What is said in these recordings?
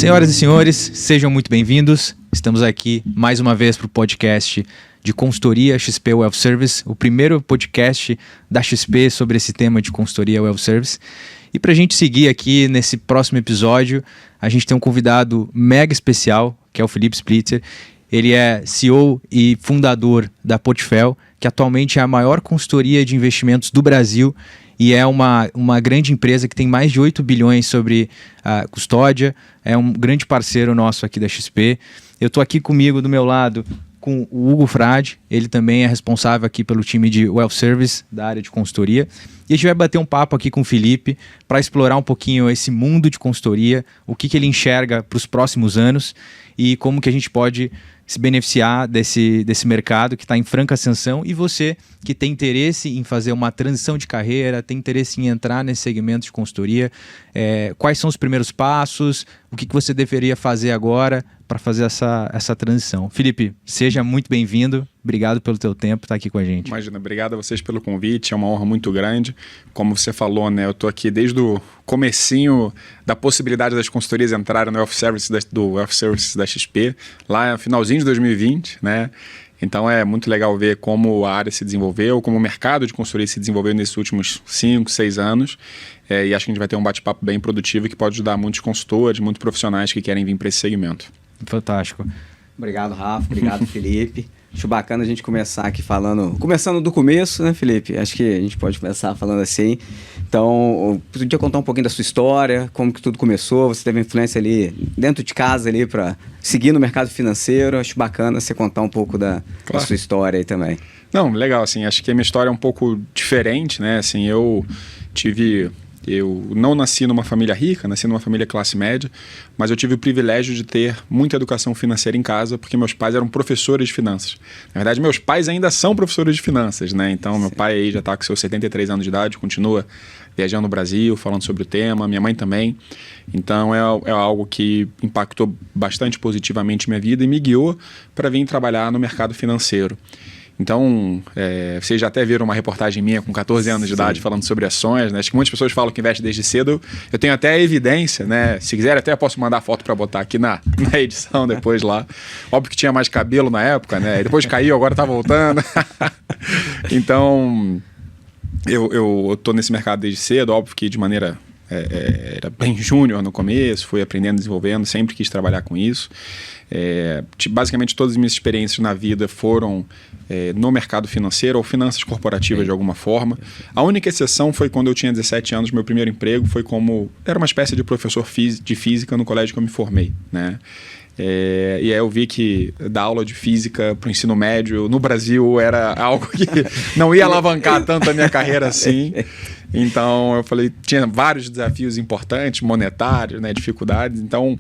Senhoras e senhores, sejam muito bem-vindos. Estamos aqui mais uma vez para o podcast de consultoria XP Wealth Service, o primeiro podcast da XP sobre esse tema de consultoria Wealth Service. E para a gente seguir aqui nesse próximo episódio, a gente tem um convidado mega especial, que é o Felipe Splitzer. Ele é CEO e fundador da Portfel, que atualmente é a maior consultoria de investimentos do Brasil e é uma grande empresa que tem mais de 8 bilhões sobre a custódia, é um grande parceiro nosso aqui da XP. Eu estou aqui comigo, do meu lado, com o Hugo Frade, ele também é responsável aqui pelo time de Wealth Service, da área de consultoria. E a gente vai bater um papo aqui com o Felipe para explorar um pouquinho esse mundo de consultoria, o que ele enxerga para os próximos anos e como que a gente pode se beneficiar desse mercado que está em franca ascensão. E você que tem interesse em fazer uma transição de carreira, tem interesse em entrar nesse segmento de consultoria, quais são os primeiros passos, o que você deveria fazer agora para fazer essa transição. Felipe, seja muito bem-vindo, obrigado pelo teu tempo, estar aqui com a gente. Imagina, obrigado a vocês pelo convite, é uma honra muito grande. Como você falou, né, eu estou aqui desde o comecinho da possibilidade das consultorias entrarem no Wealth Service do Wealth Service da XP, lá no finalzinho de 2020, né? Então é muito legal ver como a área se desenvolveu, como o mercado de consultoria se desenvolveu nesses últimos 5, 6 anos. E acho que a gente vai ter um bate-papo bem produtivo que pode ajudar muitos consultores, muitos profissionais que querem vir para esse segmento. Fantástico. Obrigado, Rafa. Obrigado, Felipe. Acho bacana a gente começar aqui começando do começo, né, Felipe? Acho que a gente pode começar falando assim. Então, podia contar um pouquinho da sua história, como que tudo começou, você teve influência ali dentro de casa ali para seguir no mercado financeiro. Acho bacana você contar um pouco da sua história aí também. Não, legal, assim, acho que a minha história é um pouco diferente, né? Assim, eu não nasci numa família rica, nasci numa família classe média, mas eu tive o privilégio de ter muita educação financeira em casa, porque meus pais eram professores de finanças. Na verdade, meus pais ainda são professores de finanças, né? Então, meu pai aí já está com seus 73 anos de idade, continua viajando no Brasil, falando sobre o tema, minha mãe também. Então, é algo que impactou bastante positivamente minha vida e me guiou para vir trabalhar no mercado financeiro. Então, vocês já até viram uma reportagem minha com 14 anos de idade falando sobre ações, né? Acho que muitas pessoas falam que investem desde cedo. Eu tenho até a evidência, né? Se quiser, até posso mandar a foto para botar aqui na edição depois lá. Óbvio que tinha mais cabelo na época, né? E depois caiu, agora tá voltando. Então, eu tô nesse mercado desde cedo, óbvio que de maneira... era bem júnior no começo, fui aprendendo, desenvolvendo, sempre quis trabalhar com isso. Basicamente todas as minhas experiências na vida foram no mercado financeiro ou finanças corporativas de alguma forma. A única exceção foi quando eu tinha 17 anos, meu primeiro emprego foi era uma espécie de professor de física no colégio que eu me formei, né? E aí eu vi que dar aula de física para o ensino médio no Brasil era algo que não ia alavancar tanto a minha carreira assim. Então eu falei, tinha vários desafios importantes, monetários, né, dificuldades. Então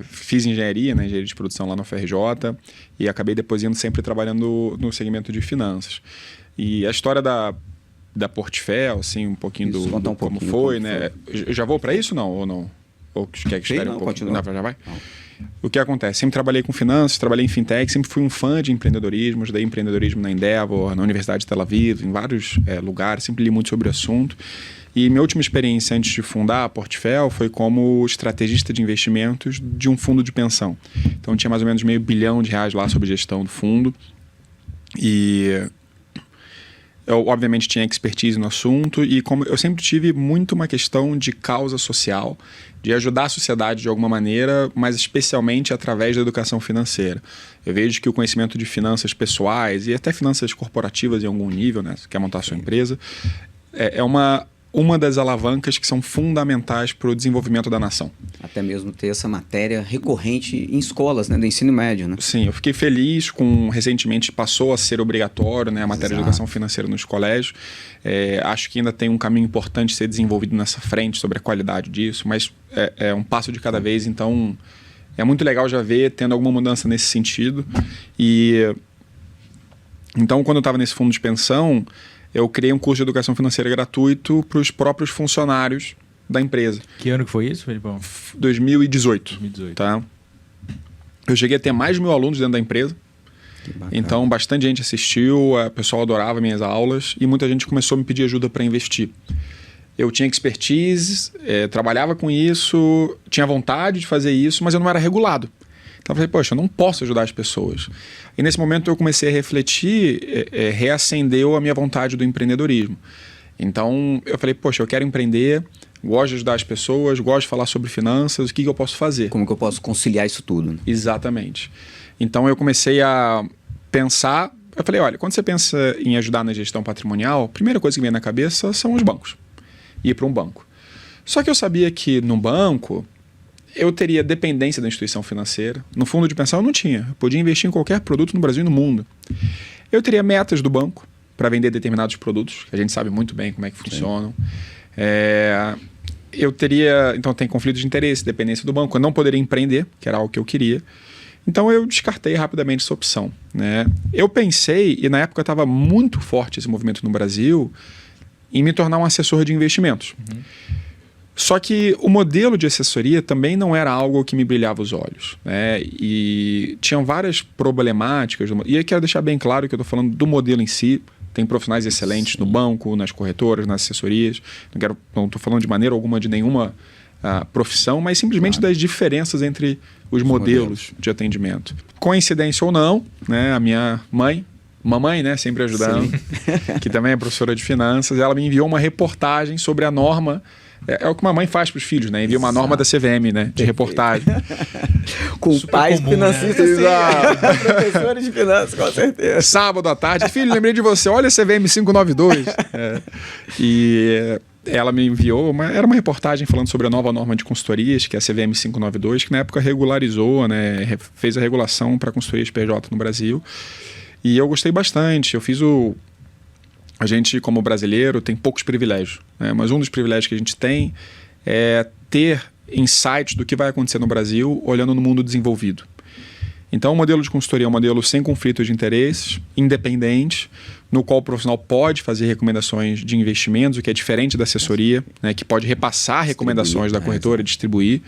fiz engenharia, né, engenharia de produção lá no FRJ e acabei depois indo sempre trabalhando no segmento de finanças. E a história da Portfel, assim, um pouquinho como foi, né? Eu já vou para isso ou não? Ou quer que espere um pouco? Continua. Não, já vai? Não. O que acontece? Sempre trabalhei com finanças, trabalhei em fintech, sempre fui um fã de empreendedorismo, estudei empreendedorismo na Endeavor, na Universidade de Tel Aviv, em vários lugares, sempre li muito sobre o assunto. E minha última experiência antes de fundar a Portfel foi como estrategista de investimentos de um fundo de pensão. Então tinha mais ou menos R$500 milhão lá sobre gestão do fundo. E eu, obviamente, tinha expertise no assunto e como eu sempre tive muito uma questão de causa social, de ajudar a sociedade de alguma maneira, mas especialmente através da educação financeira. Eu vejo que o conhecimento de finanças pessoais e até finanças corporativas em algum nível, né, você quer montar a sua empresa, é uma das alavancas que são fundamentais para o desenvolvimento da nação. Até mesmo ter essa matéria recorrente em escolas, né, do ensino médio, né? Sim, eu fiquei feliz recentemente passou a ser obrigatório, né, a matéria de educação financeira nos colégios. Acho que ainda tem um caminho importante a ser desenvolvido nessa frente sobre a qualidade disso, mas é um passo de cada vez, então é muito legal já ver tendo alguma mudança nesse sentido. E então, quando eu estava nesse fundo de pensão, eu criei um curso de educação financeira gratuito para os próprios funcionários da empresa. Que ano que foi isso, Felipão? 2018. Tá? Eu cheguei a ter mais de 1.000 alunos dentro da empresa. Então, bastante gente assistiu, o pessoal adorava minhas aulas e muita gente começou a me pedir ajuda para investir. eu tinha expertise, trabalhava com isso, tinha vontade de fazer isso, mas eu não era regulado. Então eu falei, poxa, eu não posso ajudar as pessoas. E nesse momento eu comecei a refletir, reacendeu a minha vontade do empreendedorismo. Então eu falei, poxa, eu quero empreender, gosto de ajudar as pessoas, gosto de falar sobre finanças, o que eu posso fazer? Como que eu posso conciliar isso tudo? Né? Exatamente. Então eu comecei a pensar, eu falei, olha, quando você pensa em ajudar na gestão patrimonial, a primeira coisa que vem na cabeça são os bancos. Ir para um banco. Só que eu sabia que no banco eu teria dependência da instituição financeira. No fundo de pensão eu não tinha. Eu podia investir em qualquer produto no Brasil e no mundo. Eu teria metas do banco para vender determinados produtos, que a gente sabe muito bem como é que funcionam. Eu teria... Então tem conflito de interesse, dependência do banco. Eu não poderia empreender, que era algo que eu queria. Então eu descartei rapidamente essa opção. Né? Eu pensei, e na época estava muito forte esse movimento no Brasil, em me tornar um assessor de investimentos. Só que o modelo de assessoria também não era algo que me brilhava os olhos. Né? E tinham várias problemáticas. E eu quero deixar bem claro que eu estou falando do modelo em si. Tem profissionais excelentes no banco, nas corretoras, nas assessorias. Não estou falando de maneira alguma de nenhuma profissão, mas simplesmente das diferenças entre os modelos de atendimento. Coincidência ou não, né? A minha mamãe, né, sempre ajudando, que também é professora de finanças, ela me enviou uma reportagem sobre a norma. É o que uma mãe faz para os filhos, né? Envia uma norma da CVM, né? De reportagem. Com super pais comum, financistas, né? professores de finanças, com certeza. Sábado à tarde, filho, lembrei de você, olha a CVM 592. E ela me enviou, era uma reportagem falando sobre a nova norma de consultorias, que é a CVM 592, que na época regularizou, né? Fez a regulação para consultorias PJ no Brasil. E eu gostei bastante. Eu fiz A gente, como brasileiro, tem poucos privilégios, né? Mas um dos privilégios que a gente tem é ter insights do que vai acontecer no Brasil olhando no mundo desenvolvido. Então, o modelo de consultoria é um modelo sem conflito de interesses, independente, no qual o profissional pode fazer recomendações de investimentos, o que é diferente da assessoria, né? Que pode repassar recomendações da corretora, distribuir.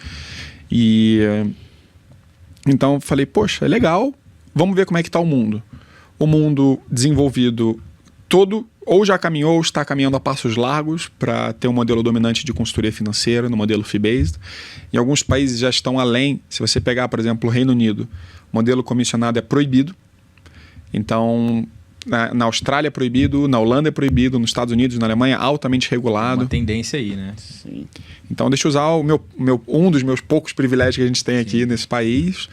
Então, falei, poxa, é legal, vamos ver como é que está o mundo. O mundo desenvolvido todo ou já caminhou ou está caminhando a passos largos para ter um modelo dominante de consultoria financeira, no modelo fee-based. Em alguns países já estão além. Se você pegar, por exemplo, o Reino Unido, o modelo comissionado é proibido. Então, na Austrália é proibido, na Holanda é proibido, nos Estados Unidos, na Alemanha, altamente regulado. Uma tendência aí, né? Sim. Então, deixa eu usar um dos meus poucos privilégios que a gente tem aqui nesse país.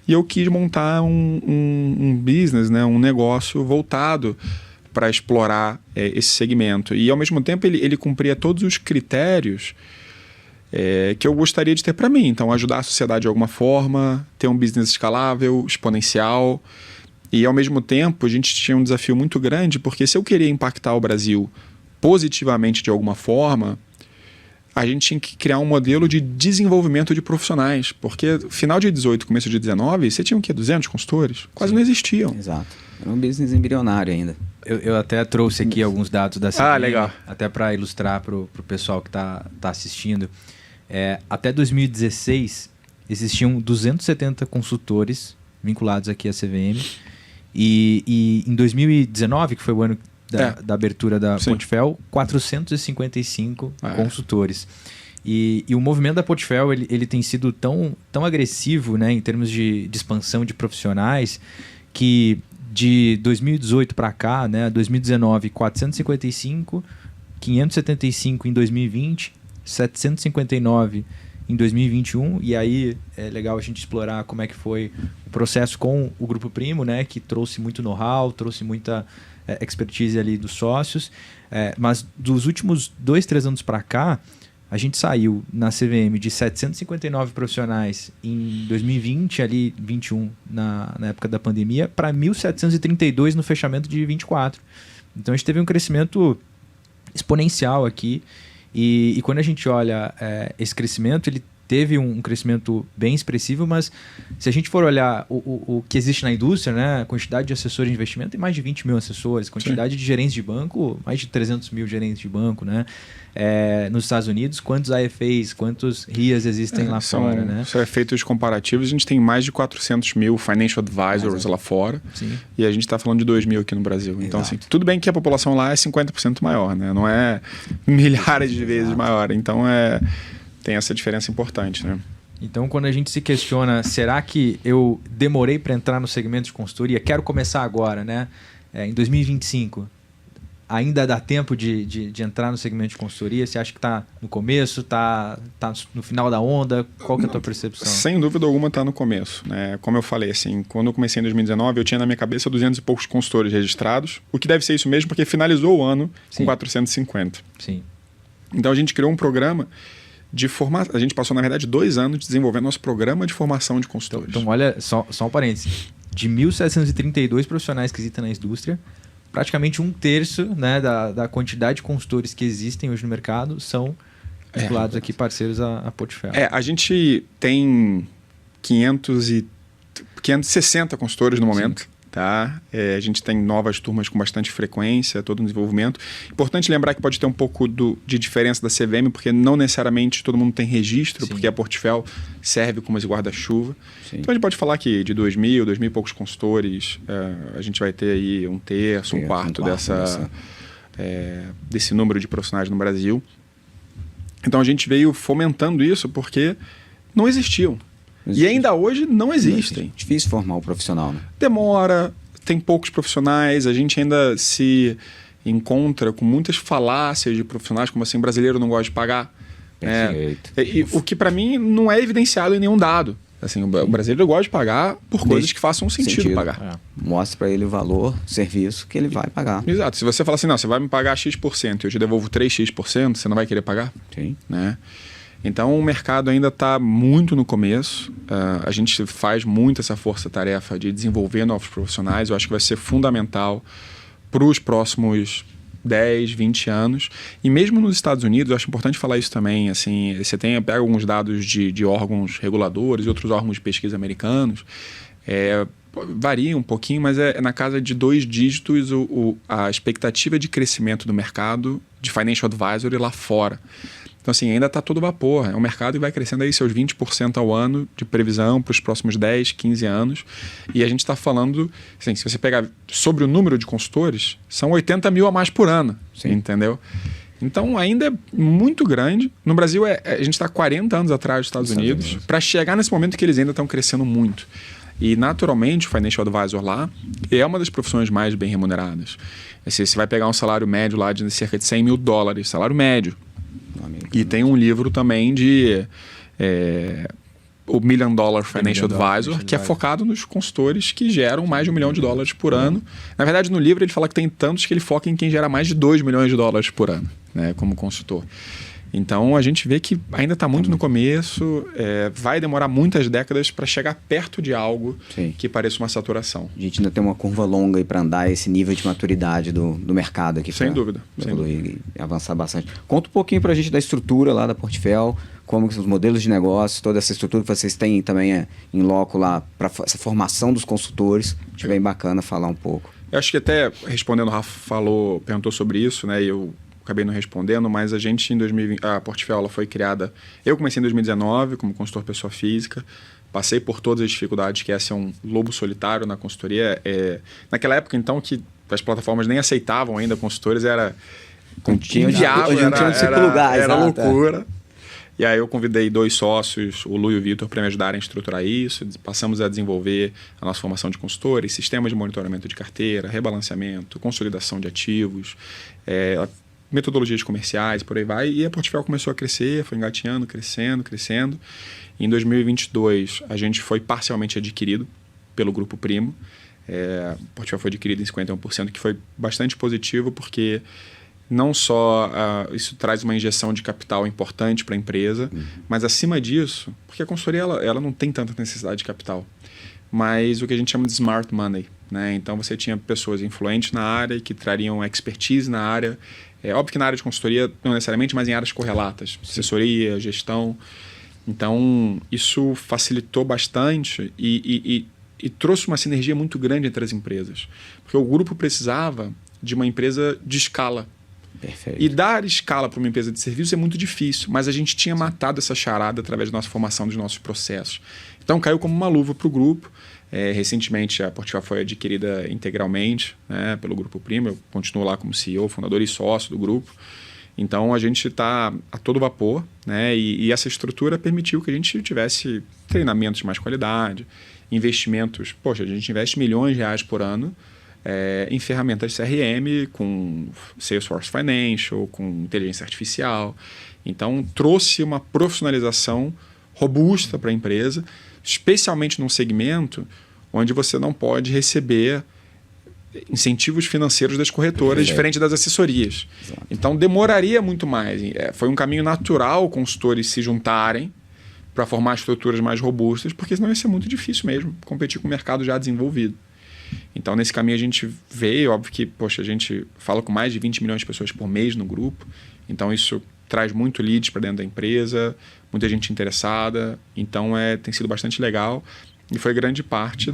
E eu quis montar um business, né, um negócio voltado para explorar esse segmento. E, ao mesmo tempo, ele cumpria todos os critérios que eu gostaria de ter para mim. Então, ajudar a sociedade de alguma forma, ter um business escalável, exponencial. E, ao mesmo tempo, a gente tinha um desafio muito grande, porque se eu queria impactar o Brasil positivamente de alguma forma, a gente tinha que criar um modelo de desenvolvimento de profissionais. Porque, final de 18, começo de 19, você tinha o quê? 200 consultores? Quase não existiam. Exato. Era um business embrionário ainda. Eu até trouxe aqui alguns dados da CVM, legal. até para ilustrar para o pessoal que está assistindo. Até 2016, existiam 270 consultores vinculados aqui à CVM. E em 2019, que foi o ano da abertura da Portfel, 455 consultores. E o movimento da Portfel ele tem sido tão agressivo, né, em termos de expansão de profissionais, que de 2018 para cá, né, 2019, 455, 575 em 2020, 759 em 2021, e aí é legal a gente explorar como é que foi o processo com o Grupo Primo, né, que trouxe muito know-how, trouxe muita expertise ali dos sócios, mas dos últimos 2-3 anos para cá, a gente saiu na CVM de 759 profissionais em 2020, ali 21 na época da pandemia, para 1.732 no fechamento de 24. Então a gente teve um crescimento exponencial aqui. E quando a gente olha esse crescimento, ele teve um crescimento bem expressivo, mas se a gente for olhar o que existe na indústria, né, a quantidade de assessores de investimento, tem mais de 20 mil assessores, quantidade de gerentes de banco, mais de 300 mil gerentes de banco, né? Nos Estados Unidos, quantos AFAs, quantos RIAs existem lá fora, né? São efeitos comparativos, a gente tem mais de 400 mil financial advisors lá fora. Sim. E a gente está falando de 2 mil aqui no Brasil. Exato. Então, assim, tudo bem que a população lá é 50% maior, né? Não é milhares de vezes maior. Então, tem essa diferença importante, né? Então, quando a gente se questiona, será que eu demorei para entrar no segmento de consultoria? Quero começar agora, né? Em 2025. Ainda dá tempo de entrar no segmento de consultoria? Você acha que está no começo, está no final da onda? Qual que é a tua percepção? Sem dúvida alguma está no começo, né? Como eu falei, assim, quando eu comecei em 2019, eu tinha na minha cabeça 200 e poucos consultores registrados, o que deve ser isso mesmo, porque finalizou o ano com 450. Sim. Então a gente criou um programa de formação. A gente passou, na verdade, 2 anos desenvolvendo nosso programa de formação de consultores. Então olha, só um parênteses. De 1.732 profissionais que existem na indústria, praticamente 1/3, né, da quantidade de consultores que existem hoje no mercado são vinculados aqui, parceiros a Portfel. A gente tem 560 consultores no momento. Sim. Tá? A gente tem novas turmas com bastante frequência, todo um desenvolvimento. Importante lembrar que pode ter um pouco de diferença da CVM, porque não necessariamente todo mundo tem registro, Sim. porque a Portfel serve como esse guarda-chuva. Então a gente pode falar que de 2.000 e poucos consultores, a gente vai ter aí 1/3, um quarto desse número de profissionais no Brasil. Então a gente veio fomentando isso porque não existiam. E ainda hoje não existem. Difícil formar um profissional, né? Demora, tem poucos profissionais, a gente ainda se encontra com muitas falácias de profissionais, como assim, brasileiro não gosta de pagar. E o que para mim não é evidenciado em nenhum dado. Assim, o brasileiro gosta de pagar por coisas que façam sentido pagar. Mostra para ele o valor, serviço que ele vai pagar. Exato. Se você falar assim, não, você vai me pagar X% e eu te devolvo 3X%, você não vai querer pagar? Sim. Né? Então, o mercado ainda está muito no começo. A gente faz muito essa força-tarefa de desenvolver novos profissionais. Eu acho que vai ser fundamental para os próximos 10, 20 anos. E mesmo nos Estados Unidos, eu acho importante falar isso também. Assim, você pega alguns dados de órgãos reguladores e outros órgãos de pesquisa americanos. Varia um pouquinho, mas é na casa de 2 dígitos a expectativa de crescimento do mercado de financial advisory lá fora. Então, assim, ainda está todo vapor. É um mercado que vai crescendo aí seus 20% ao ano de previsão para os próximos 10, 15 anos. E a gente está falando, assim, se você pegar sobre o número de consultores, são 80 mil a mais por ano. Sim. Entendeu? Então, ainda é muito grande. No Brasil, a gente está 40 anos atrás dos Estados Unidos para chegar nesse momento que eles ainda estão crescendo muito. E, naturalmente, o financial advisor lá é uma das profissões mais bem remuneradas. Você vai pegar um salário médio lá de cerca de $100 mil, salário médio. E tem um livro também de o $1 Million Financial Advisor, que é focado nos consultores que geram mais de $1 milhão por ano. Na verdade, no livro ele fala que tem tantos que ele foca em quem gera mais de $2 milhões por ano, né, como consultor. Então, a gente vê que ainda está muito no começo, vai demorar muitas décadas para chegar perto de algo Sim. que pareça uma saturação. A gente ainda tem uma curva longa aí para andar esse nível de maturidade do mercado aqui. Sem dúvida. E avançar bastante. Conta um pouquinho para a gente da estrutura lá da Portfel, como que são os modelos de negócio, toda essa estrutura que vocês têm também em loco lá para essa formação dos consultores. Acho bem bacana falar um pouco. Eu acho que até respondendo, o Rafa perguntou sobre isso, né? E eu acabei não respondendo, mas a gente em 2020, a Portfel ela foi criada, eu comecei em 2019 como consultor pessoa física, passei por todas as dificuldades que é ser um lobo solitário na consultoria. Naquela época, então, que as plataformas nem aceitavam ainda consultores, era inviável, era loucura. E aí eu convidei 2 sócios, o Lu e o Vitor, para me ajudarem a estruturar isso. Passamos a desenvolver a nossa formação de consultores, sistemas de monitoramento de carteira, rebalanceamento, consolidação de ativos, metodologias comerciais, por aí vai. E a Portfel começou a crescer, foi engatinhando, crescendo. Em 2022, a gente foi parcialmente adquirido pelo Grupo Primo. A Portfel foi adquirido em 51%, que foi bastante positivo, porque não só isso traz uma injeção de capital importante para a empresa, mas acima disso, porque a consultoria ela não tem tanta necessidade de capital, mas o que a gente chama de smart money, né? Então você tinha pessoas influentes na área que trariam expertise na área. É óbvio que na área de consultoria não necessariamente, mas em áreas correlatas, assessoria, gestão. Então, isso facilitou bastante e trouxe uma sinergia muito grande entre as empresas. Porque o grupo precisava de uma empresa de escala. Perfeito. E dar escala para uma empresa de serviço é muito difícil, mas a gente tinha matado essa charada através da nossa formação, dos nossos processos. Então, caiu como uma luva para o grupo. Recentemente, a Portival foi adquirida integralmente, né, pelo Grupo Primo. Eu continuo lá como CEO, fundador e sócio do grupo. Então, a gente está a todo vapor, né? E essa estrutura permitiu que a gente tivesse treinamentos de mais qualidade, investimentos. Poxa, a gente investe milhões de reais por ano em ferramentas de CRM, com Salesforce Financial, com inteligência artificial. Então, trouxe uma profissionalização robusta para a empresa, especialmente num segmento onde você não pode receber incentivos financeiros das corretoras, diferente das assessorias. Exato. Então, demoraria muito mais. Foi um caminho natural consultores se juntarem para formar estruturas mais robustas, porque senão ia ser muito difícil mesmo competir com o mercado já desenvolvido. Então, nesse caminho a gente veio, óbvio que, poxa, a gente fala com mais de 20 milhões de pessoas por mês no grupo, então isso traz muito leads para dentro da empresa, muita gente interessada, então tem sido bastante legal e foi grande parte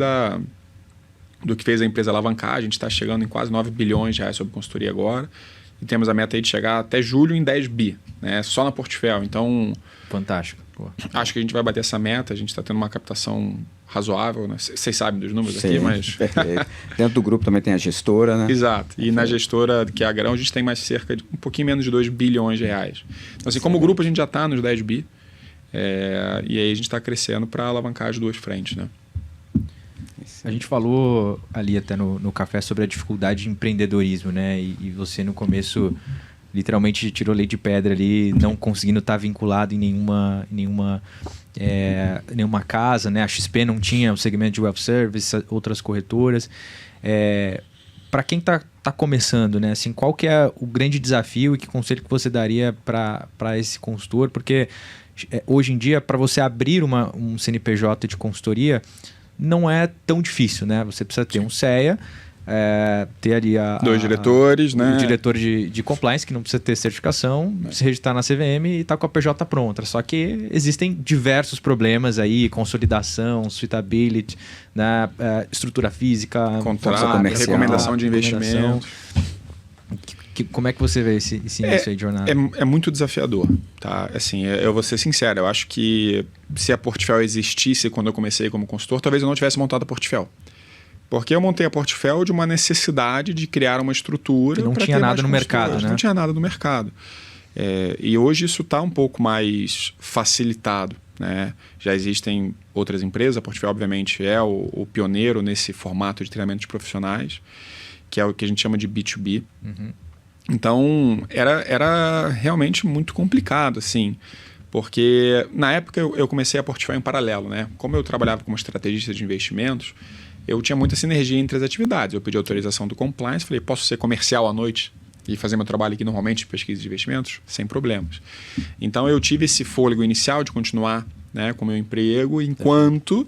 do que fez a empresa alavancar. A gente está chegando em quase 9 bilhões de reais sobre consultoria agora e temos a meta aí de chegar até julho em 10 bi, né, só na Portivel. Então, fantástico. Pô. Acho que a gente vai bater essa meta, a gente está tendo uma captação razoável, né? Vocês sabem dos números Sim, aqui, mas... Perfeito. Dentro do grupo também tem a gestora, né? Exato. E na gestora, que é a Grão, a gente tem mais cerca de um pouquinho menos de 2 bilhões de reais. Então, assim, como grupo, a gente já está nos 10 bi. E aí a gente está crescendo para alavancar as duas frentes, né? A gente falou ali até no café sobre a dificuldade de empreendedorismo, né? E você no começo literalmente tirou leite de pedra ali, não conseguindo estar vinculado em nenhuma casa, né? A XP não tinha o segmento de web service, outras corretoras. Para quem tá começando, né? Assim, qual que é o grande desafio e que conselho que você daria para esse consultor? Porque hoje em dia, para você abrir um CNPJ de consultoria, não é tão difícil, né? Você precisa ter um CEA, ter ali dois diretores, né? O diretor de compliance, que não precisa ter certificação, se registrar na CVM e tá com a PJ pronta. Só que existem diversos problemas aí, consolidação, suitability, né? Estrutura física, contrato, recomendação de investimento. Como é que você vê esse início aí de jornada? É muito desafiador, tá? Assim, eu vou ser sincero, eu acho que se a Portivel existisse quando eu comecei como consultor, talvez eu não tivesse montado a Portivel. Porque eu montei a Portivel de uma necessidade de criar uma estrutura. Não tinha nada no mercado, né? Não tinha nada no mercado. E hoje isso está um pouco mais facilitado, né? Já existem outras empresas, a Portivel obviamente é o pioneiro nesse formato de treinamento de profissionais, que é o que a gente chama de B2B. Uhum. Então, era realmente muito complicado, assim, porque na época eu comecei a Portivel em paralelo, né? Como eu trabalhava como estrategista de investimentos, eu tinha muita sinergia entre as atividades. Eu pedi autorização do compliance, falei, posso ser comercial à noite e fazer meu trabalho aqui normalmente de pesquisa de investimentos? Sem problemas. Então, eu tive esse fôlego inicial de continuar, né, com o meu emprego, enquanto...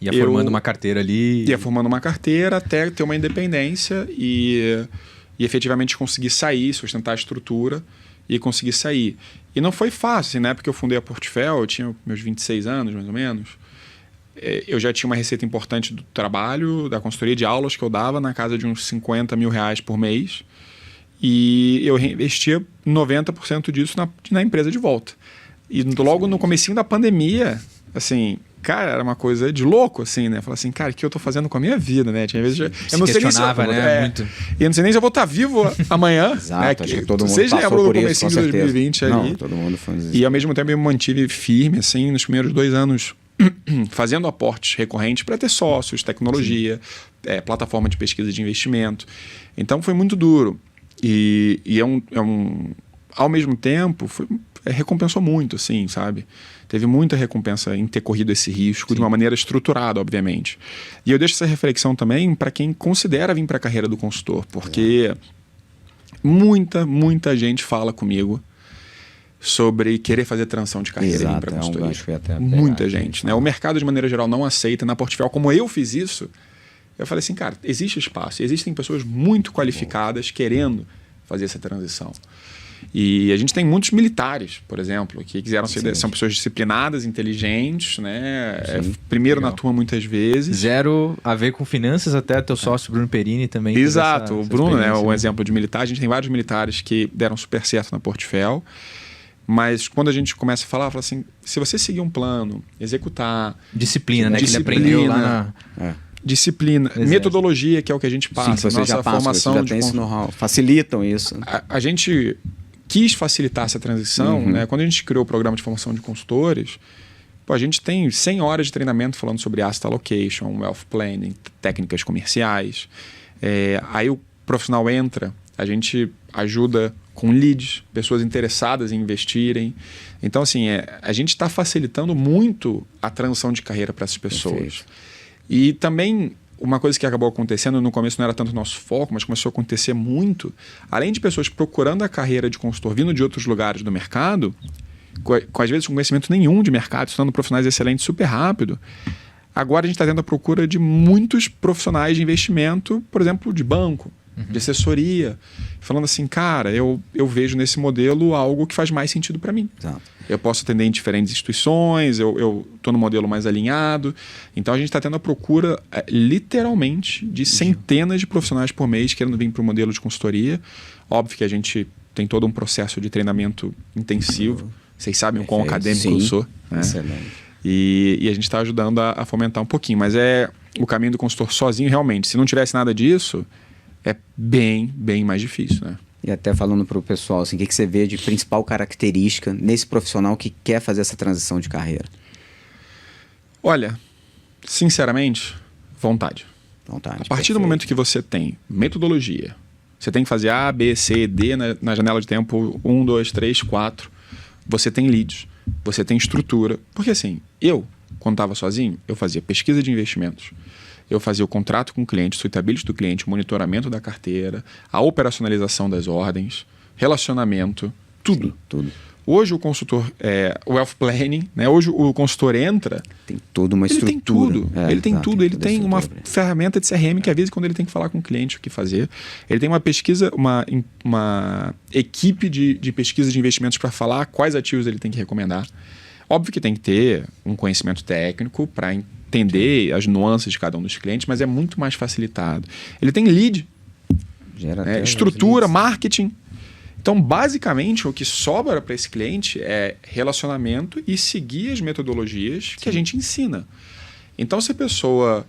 Ia formando uma carteira ali. Ia formando uma carteira até ter uma independência e efetivamente conseguir sair, sustentar a estrutura e conseguir sair. E não foi fácil, assim, né? Porque eu fundei a Portivel, eu tinha meus 26 anos, mais ou menos. Eu já tinha uma receita importante do trabalho, da consultoria de aulas que eu dava, na casa de uns 50 mil reais por mês. E eu reinvestia 90% disso na empresa de volta. E logo no comecinho da pandemia, assim... Cara, era uma coisa de louco, assim, né? Falar assim, cara, o que eu tô fazendo com a minha vida, né? Tinha vezes eu não sei nem se né? Muito. E eu não sei nem se eu vou estar vivo amanhã. Exato, né? acho que todo mundo Vocês passou lembram do por isso, comecinho com de 2020 ali. Não, todo mundo foi isso. E ao mesmo tempo eu me mantive firme, assim, nos primeiros 2 anos, fazendo aportes recorrentes para ter sócios, tecnologia, plataforma de pesquisa de investimento. Então foi muito duro. E ao mesmo tempo, recompensou muito, assim, sabe? Teve muita recompensa em ter corrido esse risco. Sim. De uma maneira estruturada, obviamente. E eu deixo essa reflexão também para quem considera vir para a carreira do consultor, porque muita gente fala comigo sobre querer fazer transição de carreira e vir para a consultoria. Muita gente, né? O mercado, de maneira geral, não aceita. Na Portivel, como eu fiz isso, eu falei assim, cara, existe espaço. Existem pessoas muito qualificadas querendo fazer essa transição. E a gente tem muitos militares, por exemplo, que quiseram ser, são pessoas disciplinadas, inteligentes, né? Primeiro na turma muitas vezes. Zero a ver com finanças, até teu sócio Bruno Perini também. Exato, o Bruno é um exemplo de militar. A gente tem vários militares que deram super certo na Portfel. Mas quando a gente começa a falar, fala assim, se você seguir um plano, executar... Disciplina, né? Que ele aprendeu lá na... Disciplina, metodologia, que é o que a gente passa. Sim, você já passa, formação você já tem esse know-how. Facilitam isso. A gente quis facilitar essa transição, né? Quando a gente criou o programa de formação de consultores, a gente tem 100 horas de treinamento falando sobre asset allocation, wealth planning, técnicas comerciais. Aí o profissional entra, a gente ajuda com leads, pessoas interessadas em investirem. Então, assim, a gente está facilitando muito a transição de carreira para essas pessoas. Perfeito. E também, uma coisa que acabou acontecendo, no começo não era tanto o nosso foco, mas começou a acontecer muito, além de pessoas procurando a carreira de consultor vindo de outros lugares do mercado, às vezes com conhecimento nenhum de mercado, estudando profissionais excelentes super rápido, agora a gente está tendo a procura de muitos profissionais de investimento, por exemplo, de banco, de assessoria, falando assim, cara, eu vejo nesse modelo algo que faz mais sentido para mim. Exato. Eu posso atender em diferentes instituições, eu estou no modelo mais alinhado. Então a gente está tendo a procura, literalmente, de centenas de profissionais por mês querendo vir para o modelo de consultoria. Óbvio que a gente tem todo um processo de treinamento intensivo. Vocês sabem o quão acadêmico eu sou. Né? Excelente. E a gente está ajudando a fomentar um pouquinho. Mas o caminho do consultor sozinho, realmente. Se não tivesse nada disso, é bem, bem mais difícil, né? E até falando para o pessoal, assim, o que você vê de principal característica nesse profissional que quer fazer essa transição de carreira? Olha, sinceramente, vontade. A partir do momento que você tem metodologia, você tem que fazer A, B, C, D na janela de tempo 1, 2, 3, 4. Você tem leads, você tem estrutura. Porque assim, quando estava sozinho, eu fazia pesquisa de investimentos. Eu fazia o contrato com o cliente, suitability do cliente, o monitoramento da carteira, a operacionalização das ordens, relacionamento, tudo. Sim, tudo. Hoje o consultor, o wealth planning, né? Hoje o consultor entra... Tem toda uma estrutura. Ele tem tudo. Ele tem uma ferramenta de CRM que avisa quando ele tem que falar com o cliente o que fazer. Ele tem uma pesquisa, uma equipe de pesquisa de investimentos para falar quais ativos ele tem que recomendar. Óbvio que tem que ter um conhecimento técnico para entender as nuances de cada um dos clientes, mas é muito mais facilitado. Ele tem lead, estrutura, marketing. Então, basicamente, o que sobra para esse cliente é relacionamento e seguir as metodologias que a gente ensina. Então, se a pessoa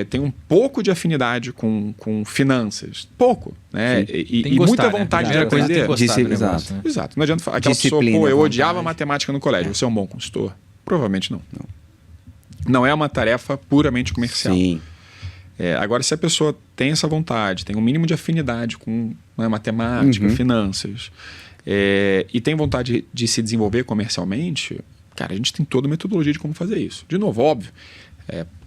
tem um pouco de afinidade com finanças, pouco, né? E muita vontade de aprender. Exato. Não adianta falar aquela pessoa, eu odiava matemática no colégio. Você é um bom consultor? Provavelmente não. Não é uma tarefa puramente comercial. Sim. Agora, se a pessoa tem essa vontade, tem um mínimo de afinidade com matemática, finanças, e tem vontade de se desenvolver comercialmente, cara, a gente tem toda a metodologia de como fazer isso. De novo, óbvio,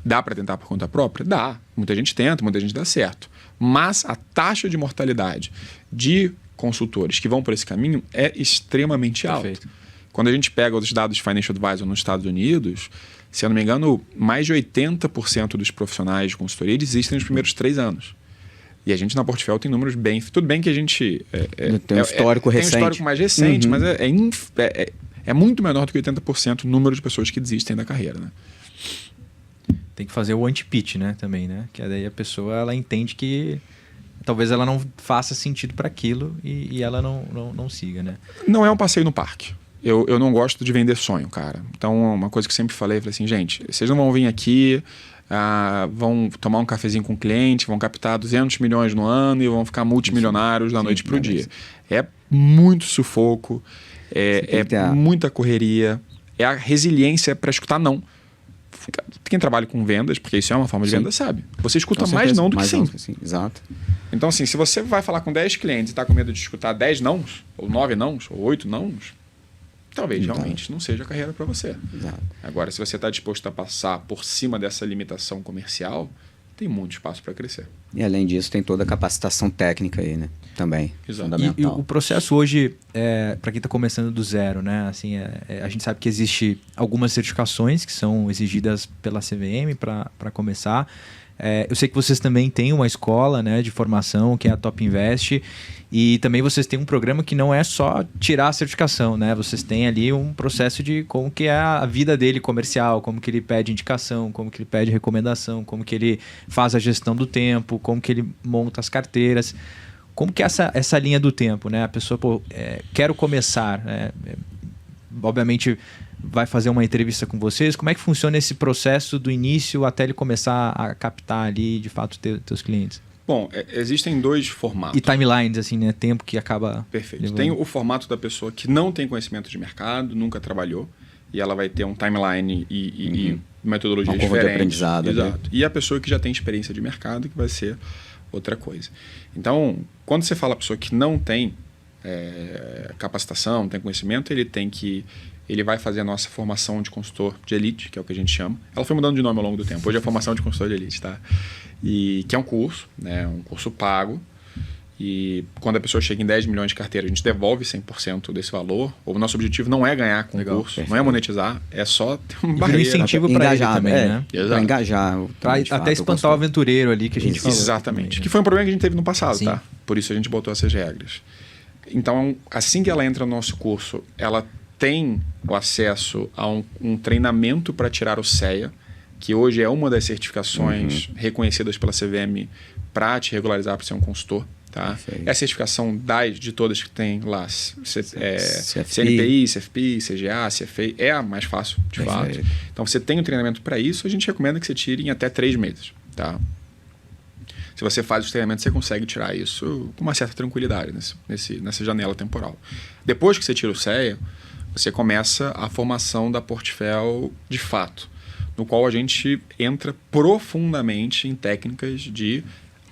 dá para tentar por conta própria? Dá. Muita gente tenta, muita gente dá certo. Mas a taxa de mortalidade de consultores que vão por esse caminho é extremamente alta. Quando a gente pega os dados de Financial Advisor nos Estados Unidos, se eu não me engano, mais de 80% dos profissionais de consultoria desistem nos primeiros 3 anos. E a gente na Portfel tem números bem... Tudo bem que a gente... tem um histórico recente. Tem um histórico mais recente, mas é muito menor do que 80% o número de pessoas que desistem da carreira, né? Tem que fazer o anti-pitch, né? Também, né? Que daí a pessoa ela entende que talvez ela não faça sentido para aquilo e ela não siga, né? Não é um passeio no parque. Eu não gosto de vender sonho, cara. Então, uma coisa que eu sempre falei assim, gente, vocês não vão vir aqui, vão tomar um cafezinho com o cliente, vão captar 200 milhões no ano e vão ficar multimilionários da noite pro dia. É muito sufoco, muita correria, é a resiliência para escutar não. Quem trabalha com vendas, porque isso é uma forma de venda, sabe. Você escuta mais não do que sim. Exato. Então, assim, se você vai falar com 10 clientes e está com medo de escutar 10 nãos, ou 9 nãos, ou 8 nãos, talvez realmente não seja a carreira para você. Exato. Agora, se você está disposto a passar por cima dessa limitação comercial, tem muito espaço para crescer. E além disso, tem toda a capacitação técnica aí, né? Também. Exato. Fundamental. E o processo hoje, para quem está começando do zero, né? Assim, a gente sabe que existe algumas certificações que são exigidas pela CVM para começar. Eu sei que vocês também têm uma escola, né, de formação, que é a Top Invest, e também vocês têm um programa que não é só tirar a certificação, né? Vocês têm ali um processo de como que é a vida dele comercial, como que ele pede indicação, como que ele pede recomendação, como que ele faz a gestão do tempo, como que ele monta as carteiras. Como que é essa linha do tempo, né? A pessoa, quero começar, né? Obviamente vai fazer uma entrevista com vocês. Como é que funciona esse processo do início até ele começar a captar ali, de fato, teus clientes? Bom, existem 2 formatos. E timelines, assim, né? Tempo que acaba... Perfeito. levando. Tem o formato da pessoa que não tem conhecimento de mercado, nunca trabalhou, e ela vai ter um timeline e metodologia uma curva diferente. de aprendizado. Exato. E a pessoa que já tem experiência de mercado, que vai ser outra coisa. Então, quando você fala a pessoa que não tem capacitação, não tem conhecimento, ele vai fazer a nossa formação de consultor de elite, que é o que a gente chama. Ela foi mudando de nome ao longo do tempo. Hoje é a formação de consultor de elite, tá? E que é um curso, né? Um curso pago. E quando a pessoa chega em 10 milhões de carteira, a gente devolve 100% desse valor. O nosso objetivo não é ganhar com o curso, perfeito. não é monetizar, é só ter uma E barreira. incentivo para ele também, né? Para engajar. Até espantar o aventureiro ali que a gente falou. Exatamente. Também, né? Que foi um problema que a gente teve no passado, Sim. tá? Por isso a gente botou essas regras. Então, assim que ela entra no nosso curso, ela tem o acesso a um treinamento para tirar o CEA, que hoje é uma das certificações reconhecidas pela CVM para te regularizar para ser um consultor. Tá? É a certificação de todas que tem lá, CNPI, CFPI, CGA, CFA, é a mais fácil, de fato. Então, você tem um treinamento para isso, a gente recomenda que você tire em até 3 meses. Tá? Se você faz os treinamentos, você consegue tirar isso com uma certa tranquilidade nessa janela temporal. Depois que você tira o CEA, você começa a formação da Portfel de fato, no qual a gente entra profundamente em técnicas de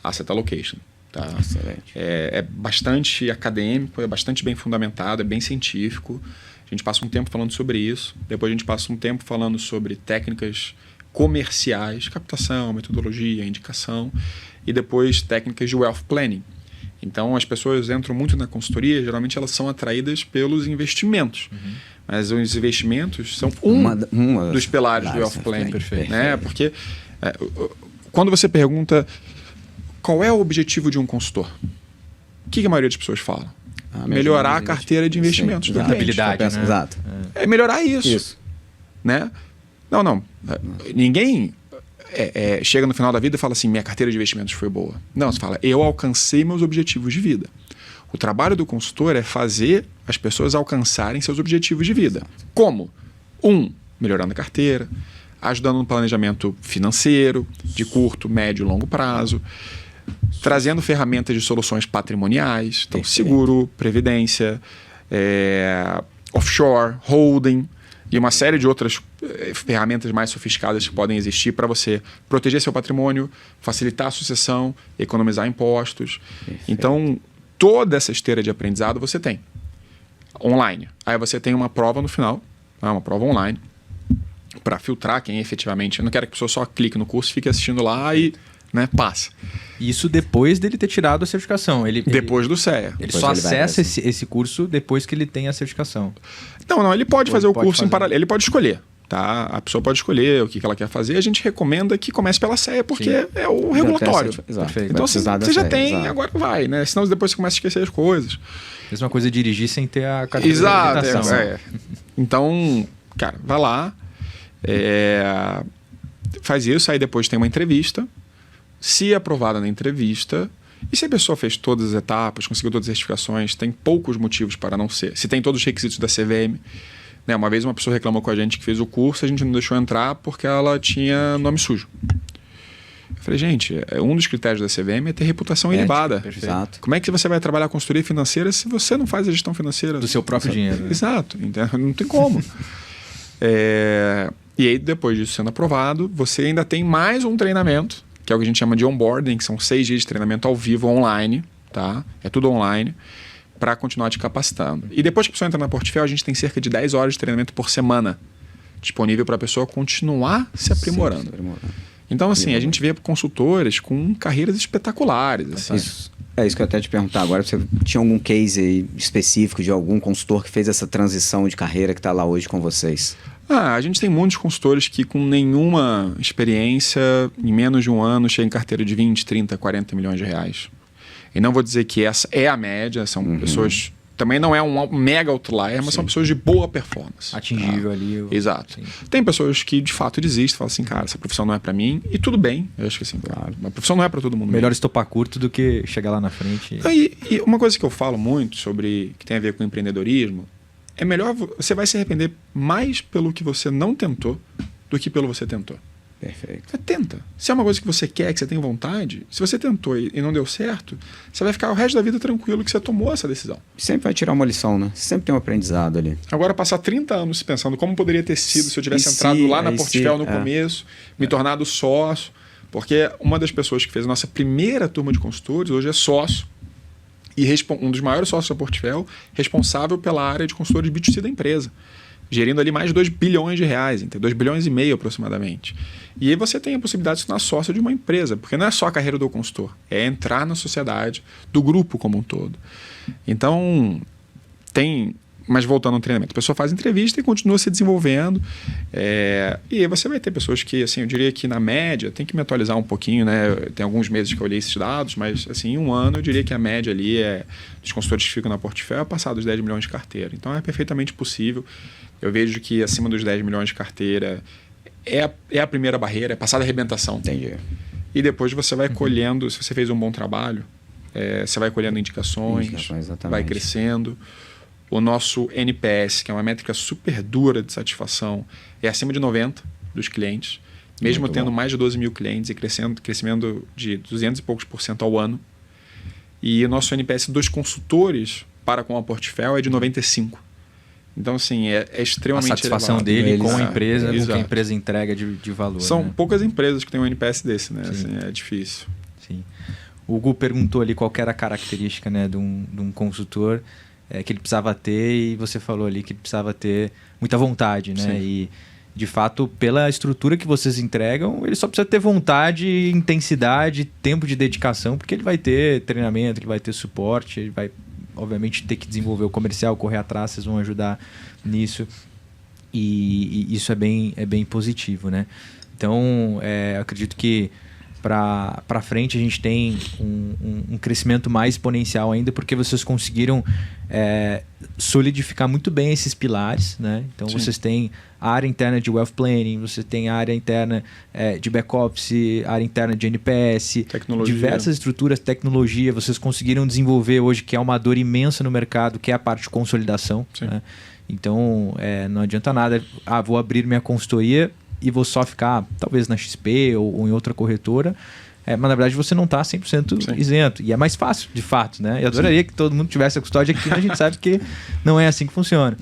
asset allocation. Tá? Excelente. É bastante acadêmico, é bastante bem fundamentado, é bem científico. A gente passa um tempo falando sobre isso, depois a gente passa um tempo falando sobre técnicas comerciais, captação, metodologia, indicação, e depois técnicas de wealth planning. Então, as pessoas entram muito na consultoria, geralmente elas são atraídas pelos investimentos. Mas os investimentos são uma dos pilares do wealth planning. Né? Porque quando você pergunta qual é o objetivo de um consultor, o que a maioria das pessoas fala? Melhorar a carteira de investimentos. Rentabilidade, né? Exato. É melhorar isso. Né? Não. Ninguém chega no final da vida e fala assim, minha carteira de investimentos foi boa. Não, você fala, eu alcancei meus objetivos de vida. O trabalho do consultor é fazer as pessoas alcançarem seus objetivos de vida. Como? Melhorando a carteira, ajudando no planejamento financeiro, de curto, médio e longo prazo, trazendo ferramentas de soluções patrimoniais, então seguro, previdência, offshore, holding, e uma série de outras ferramentas mais sofisticadas que podem existir para você proteger seu patrimônio, facilitar a sucessão, economizar impostos. Perfeito. Então, toda essa esteira de aprendizado você tem online. Aí você tem uma prova no final, uma prova online, para filtrar quem efetivamente... Eu não quero que a pessoa só clique no curso, fique assistindo lá e passa. Isso depois dele ter tirado a certificação. Depois do CEA. Ele só acessa esse curso depois que ele tem a certificação. Não, ele pode fazer o curso em paralelo. Ele pode escolher. Tá? A pessoa pode escolher o que ela quer fazer. A gente recomenda que comece pela CEA, porque é o regulatório. Então, você já tem, agora vai. Né? Senão depois você começa a esquecer as coisas. Mesma coisa dirigir sem ter a carteira de habilitação. Então, cara, vai lá, faz isso, aí depois tem uma entrevista. Se aprovada na entrevista, e se a pessoa fez todas as etapas, conseguiu todas as certificações, tem poucos motivos para não ser. Se tem todos os requisitos da CVM, né? Uma vez uma pessoa reclamou com a gente que fez o curso, a gente não deixou entrar porque ela tinha nome sujo. Eu falei, gente, um dos critérios da CVM é ter reputação ilibada. Exato. Como é que você vai trabalhar com consultoria financeira se você não faz a gestão financeira? Do seu próprio dinheiro. Né? Exato. Então, não tem como. E aí, depois disso sendo aprovado, você ainda tem mais um treinamento, que é o que a gente chama de onboarding, que são 6 dias de treinamento ao vivo, online, tá? É tudo online, para continuar te capacitando. E depois que a pessoa entra na Portfel, a gente tem cerca de 10 horas de treinamento por semana disponível para a pessoa continuar se aprimorando. Então, assim, a gente vê consultores com carreiras espetaculares. Assim. É isso que eu ia até te perguntar agora. Você tinha algum case aí específico de algum consultor que fez essa transição de carreira que está lá hoje com vocês? A gente tem muitos consultores que com nenhuma experiência, em menos de um ano, chegam em carteira de 20, 30, 40 milhões de reais. E não vou dizer que essa é a média, são pessoas... Também não é um mega outlier, mas são pessoas de boa performance. Atingível ali. Exato. Sim. Tem pessoas que de fato desistem, falam assim, cara, essa profissão não é para mim, e tudo bem. Eu acho que assim, claro, a profissão não é para todo mundo. Melhor estopar curto do que chegar lá na frente. E uma coisa que eu falo muito sobre, que tem a ver com empreendedorismo, é melhor, você vai se arrepender mais pelo que você não tentou do que pelo que você tentou. Perfeito. Você tenta. Se é uma coisa que você quer, que você tem vontade, se você tentou e não deu certo, você vai ficar o resto da vida tranquilo que você tomou essa decisão. Sempre vai tirar uma lição, né? Sempre tem um aprendizado ali. Agora, passar 30 anos pensando como poderia ter sido se eu tivesse entrado lá na Portfel no começo, me tornado sócio, porque uma das pessoas que fez a nossa primeira turma de consultores hoje é sócio e um dos maiores sócios da Portfel, responsável pela área de consultores B2C da empresa, gerindo ali mais de 2 bilhões de reais, 2 bilhões e meio aproximadamente. E aí você tem a possibilidade de se tornar sócio de uma empresa, porque não é só a carreira do consultor, é entrar na sociedade do grupo como um todo. Então, mas voltando ao treinamento, a pessoa faz entrevista e continua se desenvolvendo. E aí você vai ter pessoas que, assim, eu diria que na média, tem que me atualizar um pouquinho, né? Tem alguns meses que eu olhei esses dados, mas assim, em um ano eu diria que a média ali dos consultores que ficam na Portfel é passar dos 10 milhões de carteira. Então é perfeitamente possível. Eu vejo que acima dos 10 milhões de carteira é a primeira barreira, é passar da arrebentação. Entendi. E depois você vai colhendo, se você fez um bom trabalho, você vai colhendo indicações vai crescendo. O nosso NPS, que é uma métrica super dura de satisfação, é acima de 90 dos clientes, mesmo tendo mais de 12 mil clientes e crescimento de 200 e poucos % ao ano. E o nosso NPS dos consultores para com a Portfel é de 95. Então, assim, é extremamente a satisfação elevado dele com a empresa, com o que a exato. empresa entrega de valor. São né? poucas empresas que têm um NPS desse, né? Assim, é difícil. Sim. O Hugo perguntou ali qual que era a característica, né, de um consultor que ele precisava ter, e você falou ali que ele precisava ter muita vontade, né? Sim. E, de fato, pela estrutura que vocês entregam, ele só precisa ter vontade, intensidade, tempo de dedicação, porque ele vai ter treinamento, ele vai ter suporte, ele vai, obviamente, ter que desenvolver o comercial, correr atrás, vocês vão ajudar nisso. E isso é bem positivo, né? Então, eu acredito que para frente a gente tem um crescimento mais exponencial ainda, porque vocês conseguiram solidificar muito bem esses pilares, né? Então, sim, vocês têm a área interna de Wealth Planning, você tem a área interna de Back-Office, área interna de NPS, diversas estruturas, tecnologia, vocês conseguiram desenvolver hoje, que é uma dor imensa no mercado, que é a parte de consolidação, né? Então, não adianta nada, vou abrir minha consultoria e vou só ficar, talvez, na XP ou em outra corretora, mas na verdade você não está 100% sim, isento. E é mais fácil, de fato, né? Eu adoraria que todo mundo tivesse a custódia aqui, mas a gente sabe que não é assim que funciona.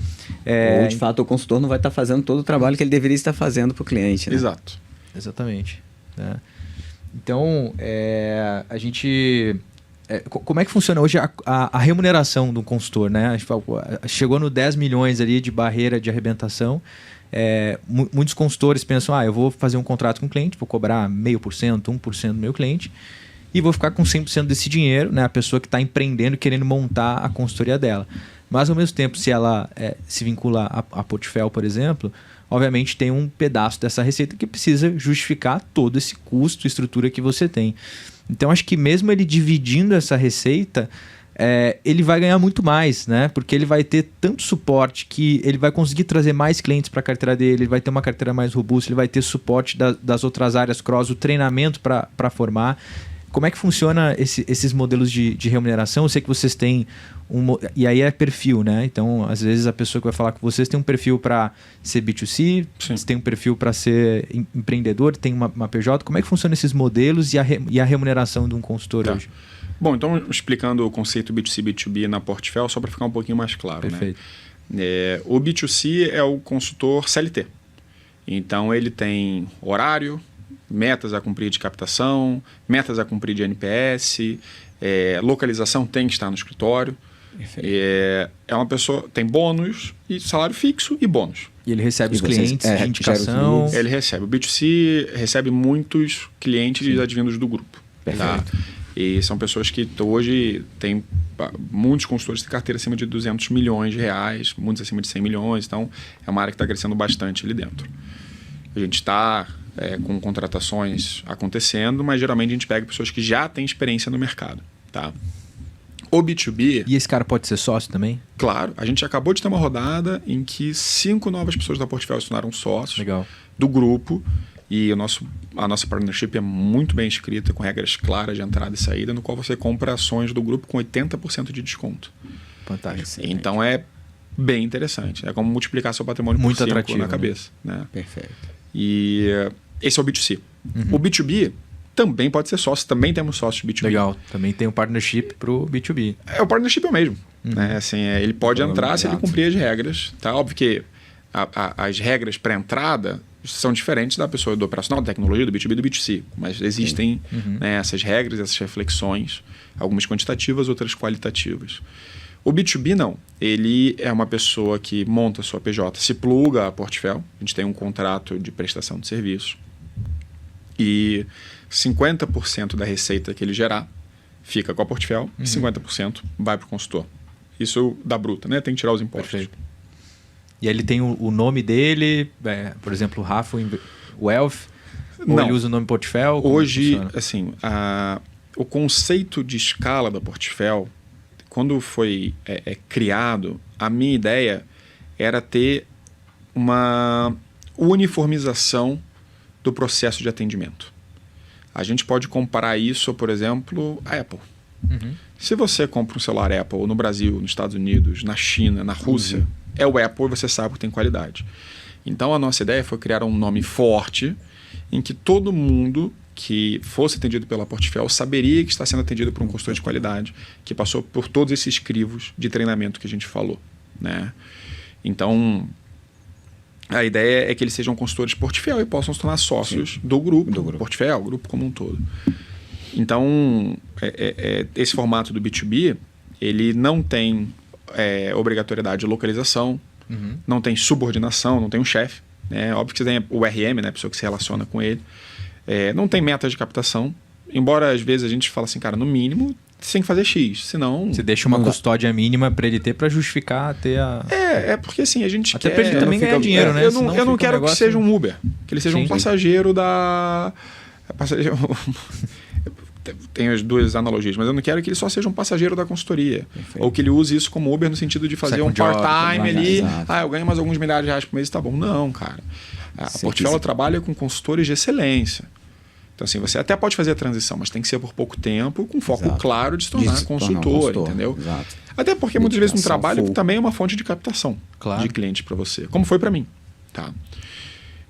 Ou, de fato, o consultor não vai estar fazendo todo o trabalho que ele deveria estar fazendo para o cliente, né? Exato. Exatamente. Né? Então, a gente... como é que funciona hoje a remuneração do consultor, né? A gente chegou no 10 milhões ali de barreira de arrebentação. Muitos consultores pensam, eu vou fazer um contrato com o cliente, vou cobrar 0,5%, 1% do meu cliente e vou ficar com 100% desse dinheiro, né? A pessoa que está empreendendo, querendo montar a consultoria dela. Mas, ao mesmo tempo, se ela se vincula à Portfel, por exemplo, obviamente tem um pedaço dessa receita que precisa justificar todo esse custo, estrutura que você tem. Então, acho que mesmo ele dividindo essa receita, ele vai ganhar muito mais, né? Porque ele vai ter tanto suporte que ele vai conseguir trazer mais clientes para a carteira dele, ele vai ter uma carteira mais robusta, ele vai ter suporte das outras áreas cross, o treinamento para formar. Como é que funciona esses modelos de remuneração? Eu sei que vocês têm e aí é perfil, né? Então, às vezes a pessoa que vai falar com vocês tem um perfil para ser B2C, tem um perfil para ser empreendedor, tem uma PJ. Como é que funcionam esses modelos e a remuneração de um consultor hoje? Bom, então explicando o conceito B2C, B2B na Portfel, só para ficar um pouquinho mais claro. Perfeito. Né? O B2C é o consultor CLT. Então ele tem horário, metas a cumprir de captação, metas a cumprir de NPS, localização tem que estar no escritório. É uma pessoa, tem bônus, e salário fixo e bônus. E ele recebe os clientes de indicação. Ele recebe. O B2C recebe muitos clientes advindos do grupo. Perfeito. Tá? E são pessoas que hoje têm muitos consultores de carteira acima de 200 milhões de reais, muitos acima de 100 milhões. Então, é uma área que está crescendo bastante ali dentro. A gente está com contratações acontecendo, mas geralmente a gente pega pessoas que já têm experiência no mercado. Tá? O B2B... E esse cara pode ser sócio também? Claro. A gente acabou de ter uma rodada em que 5 novas pessoas da Portfólio se tornaram sócios. Legal. Do grupo. E a nossa partnership é muito bem escrita, com regras claras de entrada e saída, no qual você compra ações do grupo com 80% de desconto. Fantástico. Então é bem interessante. É como multiplicar seu patrimônio muito por 5 atrativo na cabeça. Né? Perfeito. E esse é o B2C. O B2B também pode ser sócio, também temos sócios B2B. Legal. Também tem um partnership pro B2B. O partnership é o mesmo. Né? Assim, ele pode entrar se ele cumprir as regras. Tá? Óbvio que as regras para entrada são diferentes da pessoa do operacional, da tecnologia, do B2B e do B2C. Mas existem né, essas regras, essas reflexões, algumas quantitativas, outras qualitativas. O B2B não. Ele é uma pessoa que monta a sua PJ, se pluga a Portfólio. A gente tem um contrato de prestação de serviço. E 50% da receita que ele gerar fica com a Portfólio e 50% vai para o consultor. Isso da bruta, né? Tem que tirar os impostos. Perfeito. E aí ele tem o nome dele, por exemplo, Rafa Wealth, ou ele usa o nome Portfólio? Hoje, assim, o conceito de escala da Portfólio, quando foi criado, a minha ideia era ter uma uniformização do processo de atendimento. A gente pode comparar isso, por exemplo, a Apple. Se você compra um celular Apple no Brasil, nos Estados Unidos, na China, na Rússia, é o Apple e você sabe que tem qualidade. Então a nossa ideia foi criar um nome forte em que todo mundo que fosse atendido pela Portfólio saberia que está sendo atendido por um consultor de qualidade que passou por todos esses crivos de treinamento que a gente falou. Né? Então a ideia é que eles sejam consultores Portfólio e possam se tornar sócios do grupo Portfólio, o grupo como um todo. Então esse formato do B2B ele não tem obrigatoriedade de localização, não tem subordinação, não tem um chefe. Né? Óbvio que você tem o RM, né? A pessoa que se relaciona com ele. Não tem metas de captação, embora às vezes a gente fala assim, cara, no mínimo você tem que fazer X, senão... Você deixa uma custódia mínima para ele ter, para justificar ter a... porque assim, a gente até para ele também ganhar dinheiro, né? Eu não quero que seja um Uber, que ele seja um passageiro da... Tem as duas analogias, mas eu não quero que ele só seja um passageiro da consultoria. Perfeito. Ou que ele use isso como Uber no sentido de fazer um part-time ali. Eu ganho mais alguns milhares de reais por mês, tá bom. Não, cara. A Portfólio trabalha com consultores de excelência. Então, assim, você até pode fazer a transição, mas tem que ser por pouco tempo, com foco claro de se tornar consultor, entendeu? Exato. Até porque muitas vezes no trabalho também é uma fonte de captação de cliente para você, como foi para mim. Tá?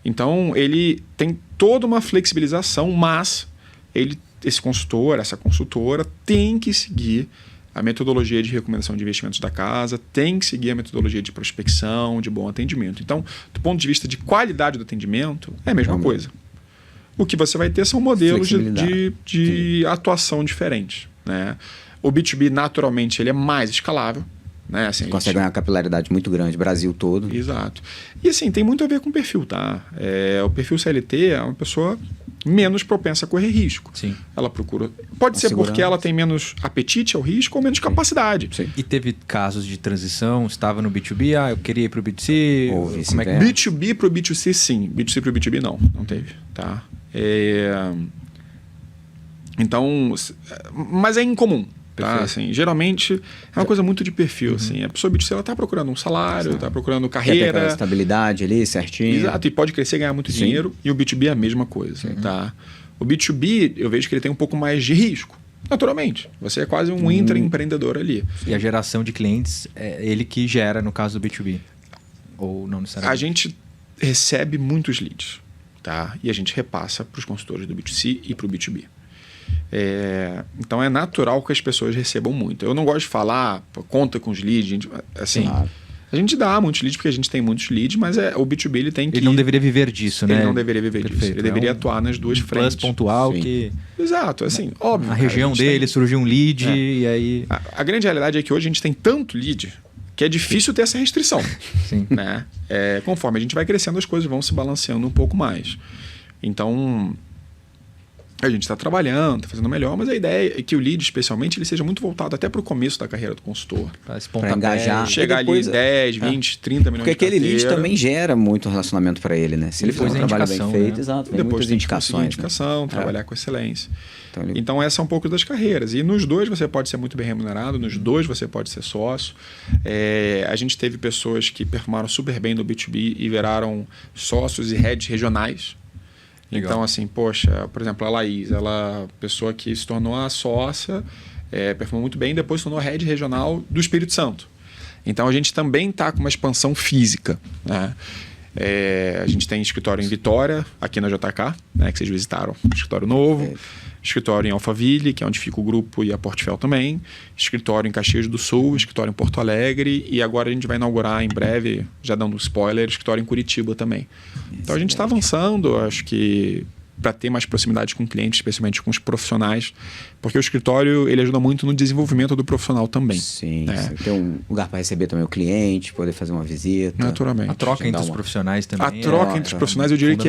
Então, ele tem toda uma flexibilização, mas esse consultor, essa consultora tem que seguir a metodologia de recomendação de investimentos da casa, tem que seguir a metodologia de prospecção, de bom atendimento. Então, do ponto de vista de qualidade do atendimento, é a mesma coisa. O que você vai ter são modelos de atuação diferentes. Né? O B2B, naturalmente, ele é mais escalável. Né? Assim, você consegue ganhar uma capilaridade muito grande, Brasil todo. Exato. E assim, tem muito a ver com o perfil. Tá? O perfil CLT é uma pessoa menos propensa a correr risco. Sim. Ela procura... Pode ser porque ela tem menos apetite ao risco ou menos capacidade. Sim. E teve casos de transição? Estava no B2B, eu queria ir para o B2C? Como é que B2B para o B2C, sim. B2C para o B2B, não teve. Tá? Então... Mas é incomum. Tá? Assim, geralmente é uma coisa muito de perfil. Assim. A pessoa B2C está procurando um salário, está procurando carreira. Tem estabilidade ali, certinho. Exato, e pode crescer e ganhar muito dinheiro. E o B2B é a mesma coisa. Tá? O B2B, eu vejo que ele tem um pouco mais de risco. Naturalmente. Você é quase um intraempreendedor ali. E a geração de clientes é ele que gera, no caso do B2B? Ou não necessariamente? A gente recebe muitos leads. Tá? E a gente repassa para os consultores do B2C e para o B2B. Então é natural que as pessoas recebam muito. Eu não gosto de falar, conta com os leads. Assim, a gente dá muitos leads porque a gente tem muitos leads, mas o B2B ele tem que... Ele não deveria viver disso, né? Ele não deveria viver disso. Ele deveria atuar nas duas frentes. Plus pontual que... Exato, assim, óbvio. Na região dele surgiu um lead e aí... A grande realidade é que hoje a gente tem tanto lead que é difícil ter essa restrição. Sim. Né? Conforme a gente vai crescendo, as coisas vão se balanceando um pouco mais. Então... A gente está trabalhando, está fazendo melhor, mas a ideia é que o lead, especialmente, ele seja muito voltado até para o começo da carreira do consultor. Para engajar. Chegar depois, ali 10, 20, 30 milhões de Porque aquele lead também gera muito relacionamento para ele, né? Se ele for um trabalho bem feito, exato. Depois muitas indicações. Indicação, trabalhar com excelência. Então essa é um pouco das carreiras. E nos dois você pode ser muito bem remunerado, nos dois você pode ser sócio. A gente teve pessoas que performaram super bem no B2B e viraram sócios e heads regionais. Legal. Então, assim, poxa, por exemplo, a Laís, ela pessoa que se tornou a sócia, performou muito bem, depois se tornou head regional do Espírito Santo. Então, a gente também está com uma expansão física, né? A gente tem escritório em Vitória, aqui na JK, né, que vocês visitaram, escritório novo. Escritório em Alphaville, que é onde fica o grupo, e a Portfel também. Escritório em Caxias do Sul, escritório em Porto Alegre. E agora a gente vai inaugurar em breve, já dando um spoiler, escritório em Curitiba também. Então a gente está avançando, acho que para ter mais proximidade com o cliente, especialmente com os profissionais, porque o escritório ele ajuda muito no desenvolvimento do profissional também. Sim, tem um lugar para receber também o cliente, poder fazer uma visita. Naturalmente. A troca entre os profissionais também. A troca entre os profissionais eu diria que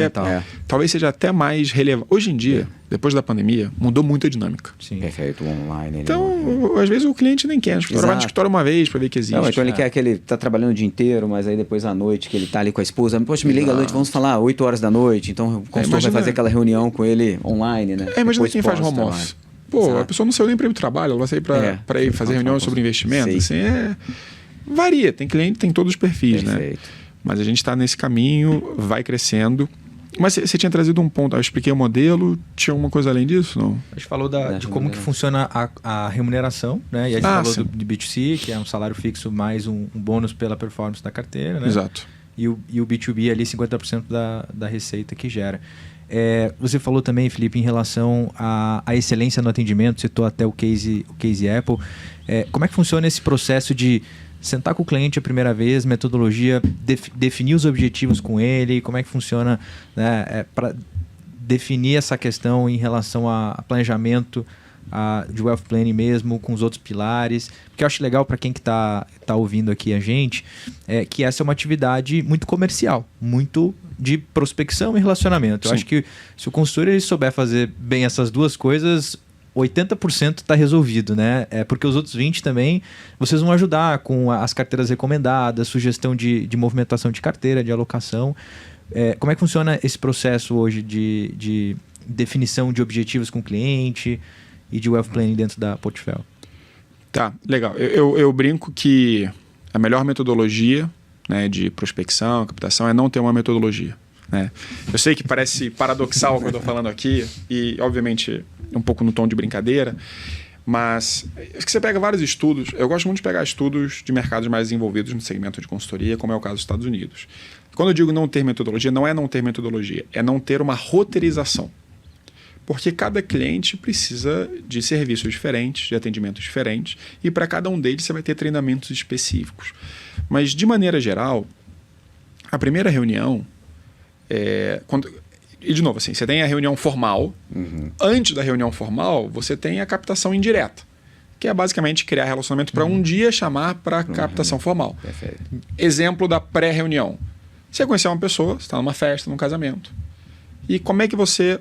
talvez seja até mais relevante. Hoje em dia, depois da pandemia, mudou muito a dinâmica. Sim. Perfeito, online. Então, às vezes o cliente nem quer. Vai no escritório uma vez para ver que existe. Não, então ele quer que ele está trabalhando o dia inteiro, mas aí depois à noite que ele está ali com a esposa, poxa, me liga à noite, vamos falar 8 horas da noite. Então o consultor vai fazer aquela reunião com ele online, né? Imagina quem faz home office. Pô, a pessoa não saiu nem para ir para o trabalho, ela vai sair para ir fazer reuniões sobre investimento. Assim, varia, tem cliente, tem todos os perfis, né? Mas a gente está nesse caminho, vai crescendo. Mas você tinha trazido um ponto, eu expliquei o modelo, tinha alguma coisa além disso? Não? A gente falou de como que funciona a remuneração, né? E a gente falou de B2C, que é um salário fixo mais um bônus pela performance da carteira, né? Exato. E o B2B ali 50% da receita que gera. Você falou também, Felipe, em relação à excelência no atendimento, citou até o case Apple. Como é que funciona esse processo de sentar com o cliente a primeira vez, metodologia, definir os objetivos com ele, como é que funciona, né, para definir essa questão em relação a planejamento de wealth planning mesmo, com os outros pilares, porque eu acho legal para quem que tá ouvindo aqui a gente, que essa é uma atividade muito comercial, muito de prospecção e relacionamento. Sim. Eu acho que se o consultor ele souber fazer bem essas duas coisas, 80% está resolvido, né? Porque os outros 20% também, vocês vão ajudar com as carteiras recomendadas, sugestão de movimentação de carteira, de alocação. Como é que funciona esse processo hoje de definição de objetivos com o cliente e de wealth planning dentro da Portfel? Tá, legal. Eu brinco que a melhor metodologia, né, de prospecção, captação, é não ter uma metodologia. Né? Eu sei que parece paradoxal o que eu estou falando aqui, e obviamente um pouco no tom de brincadeira, mas acho que você pega vários estudos, eu gosto muito de pegar estudos de mercados mais desenvolvidos no segmento de consultoria, como é o caso dos Estados Unidos. Quando eu digo não ter metodologia, não é não ter metodologia, é não ter uma roteirização. Porque cada cliente precisa de serviços diferentes, de atendimentos diferentes, e para cada um deles você vai ter treinamentos específicos. Mas, de maneira geral, a primeira reunião, e de novo, assim, você tem a reunião formal. Antes da reunião formal, você tem a captação indireta, que é basicamente criar relacionamento para um dia chamar para captação formal. Perfeito. Exemplo da pré-reunião. Você conheceu uma pessoa, você está numa festa, num casamento. E como é que você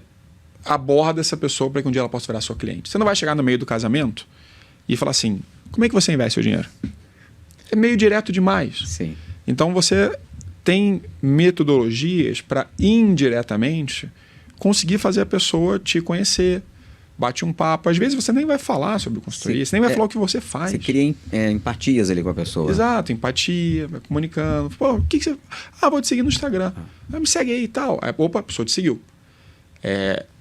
aborda essa pessoa para que um dia ela possa virar sua cliente? Você não vai chegar no meio do casamento e falar assim, como é que você investe seu dinheiro? É meio direto demais. Sim. Então você tem metodologias para indiretamente conseguir fazer a pessoa te conhecer, bate um papo. Às vezes você nem vai falar sobre consultoria, você nem vai falar o que você faz. Você cria empatias ali com a pessoa. Exato, empatia, vai comunicando. Pô, o que você... vou te seguir no Instagram. Me segue aí e tal. Opa, a pessoa te seguiu.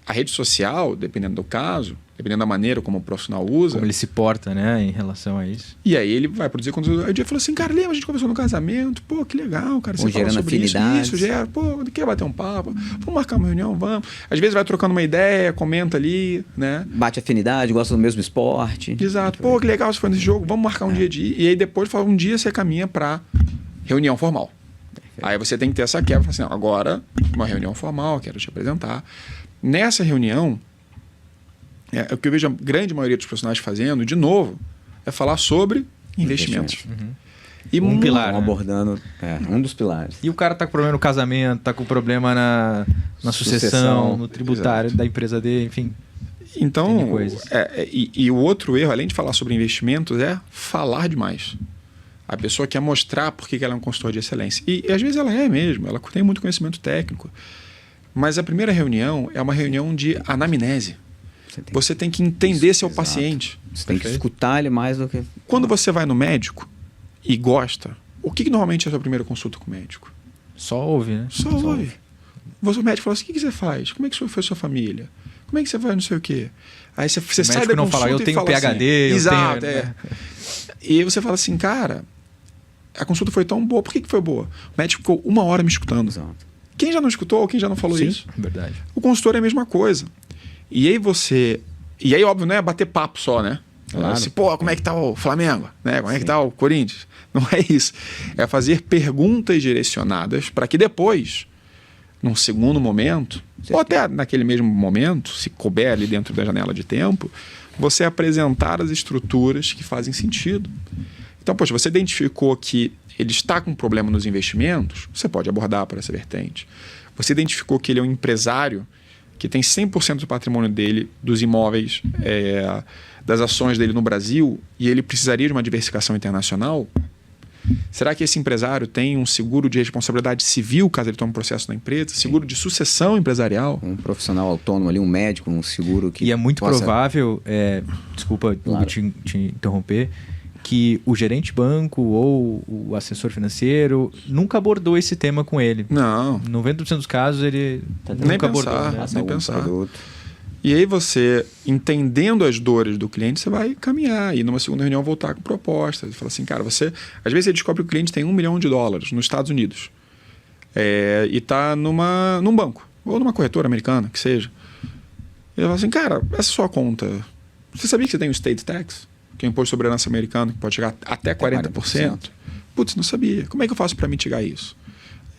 A rede social, dependendo do caso, dependendo da maneira como o profissional usa... Como ele se porta, né, em relação a isso. E aí ele vai produzir conteúdo. Aí o dia falou assim, cara, lembra, a gente conversou no casamento, pô, que legal, cara, você fala sobre isso, gera, pô, quer bater um papo, vamos marcar uma reunião, vamos. Às vezes vai trocando uma ideia, comenta ali, né? Bate afinidade, gosta do mesmo esporte. Exato, pô, que legal você foi nesse jogo, vamos marcar um dia de ir. E aí depois, um dia você caminha para reunião formal. Perfeito. Aí você tem que ter essa quebra, assim, agora, uma reunião formal, quero te apresentar. Nessa reunião, o que eu vejo a grande maioria dos profissionais fazendo, de novo, é falar sobre investimentos. E Um pilar, né? abordando um dos pilares. E o cara tá com problema no casamento, tá com problema na sucessão, no tributário da empresa dele, enfim. Então, coisas. E o outro erro, além de falar sobre investimentos, é falar demais. A pessoa quer mostrar por que ela é um consultor de excelência. E às vezes ela é mesmo, ela tem muito conhecimento técnico. Mas a primeira reunião é uma reunião de anamnese. Você tem que entender seu paciente. Você tem que escutar ele mais do que... Quando você vai no médico e gosta, o que normalmente é a sua primeira consulta com o médico? Só ouve, né? Só ouve. O médico fala assim, o que você faz? Como é que foi a sua família? Como é que você vai não sei o quê? Aí você sai da não consulta fala, eu tenho PhD, assim, eu exato, tenho... E você fala assim, cara, a consulta foi tão boa, por que foi boa? O médico ficou 1 hora me escutando. Exato. Quem já não escutou ou quem já não falou isso? Verdade. O consultor é a mesma coisa. E aí, óbvio, não é bater papo só, né? Claro. Assim, pô, como é que tá o Flamengo? Né? Como é que tá o Corinthians? Não é isso. É fazer perguntas direcionadas para que depois, num segundo momento, ou até naquele mesmo momento, se couber ali dentro da janela de tempo, você apresentar as estruturas que fazem sentido. Então, poxa, você identificou que ele está com um problema nos investimentos, você pode abordar por essa vertente. Você identificou que ele é um empresário que tem 100% do patrimônio dele, dos imóveis, das ações dele no Brasil, e ele precisaria de uma diversificação internacional. Será que esse empresário tem um seguro de responsabilidade civil, caso ele tome um processo na empresa? Seguro de sucessão empresarial? Um profissional autônomo ali, um médico, um seguro que... E é muito possa... provável, desculpa Claro. te interromper, que o gerente de banco ou o assessor financeiro nunca abordou esse tema com ele. Não. 90% dos casos ele Nem nunca pensar, abordou. Né? Passa nem algum pensar. produto. E aí você, entendendo as dores do cliente, você vai caminhar e numa segunda reunião voltar com propostas. Fala assim, cara, às vezes você descobre que o cliente tem $1 milhão nos Estados Unidos e está num banco ou numa corretora americana, que seja. E ele fala assim, cara, essa sua conta, você sabia que você tem o State Tax, que é o imposto de soberania americano, que pode chegar até 40%? Putz, não sabia. Como é que eu faço para mitigar isso?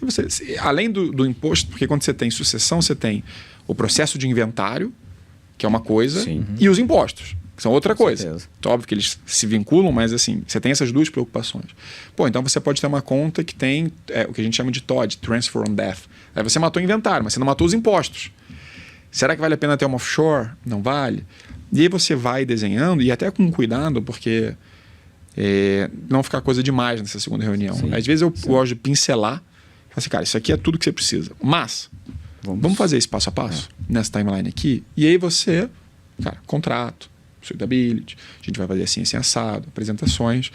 E você, além do imposto, porque quando você tem sucessão, você tem o processo de inventário, que é uma coisa, Sim. e os impostos, que são outra coisa. certeza. Então, óbvio que eles se vinculam, mas assim, você tem essas duas preocupações. Pô, então você pode ter uma conta que tem o que a gente chama de TOD, Transfer on Death. Aí você matou o inventário, mas você não matou os impostos. Será que vale a pena ter uma offshore? Não vale. E aí você vai desenhando, e até com cuidado, porque não ficar coisa demais nessa segunda reunião. Sim. Às vezes eu gosto de pincelar, falar assim, cara, isso aqui é tudo que você precisa. Mas vamos fazer esse passo a passo nessa timeline aqui. E aí você, cara, contrato, suitability, a gente vai fazer assim assado, apresentações.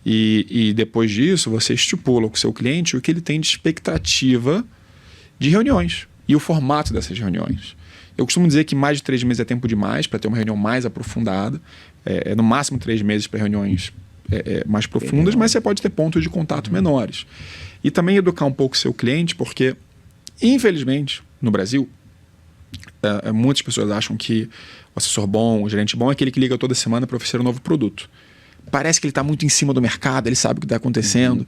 E depois disso, você estipula com o seu cliente o que ele tem de expectativa de reuniões e o formato dessas reuniões. Eu costumo dizer que mais de 3 meses é tempo demais para ter uma reunião mais aprofundada. No máximo 3 meses para reuniões mais profundas, mas você pode ter pontos de contato menores. E também educar um pouco o seu cliente, porque, infelizmente, no Brasil, muitas pessoas acham que o assessor bom, o gerente bom é aquele que liga toda semana para oferecer um novo produto. Parece que ele está muito em cima do mercado, ele sabe o que está acontecendo.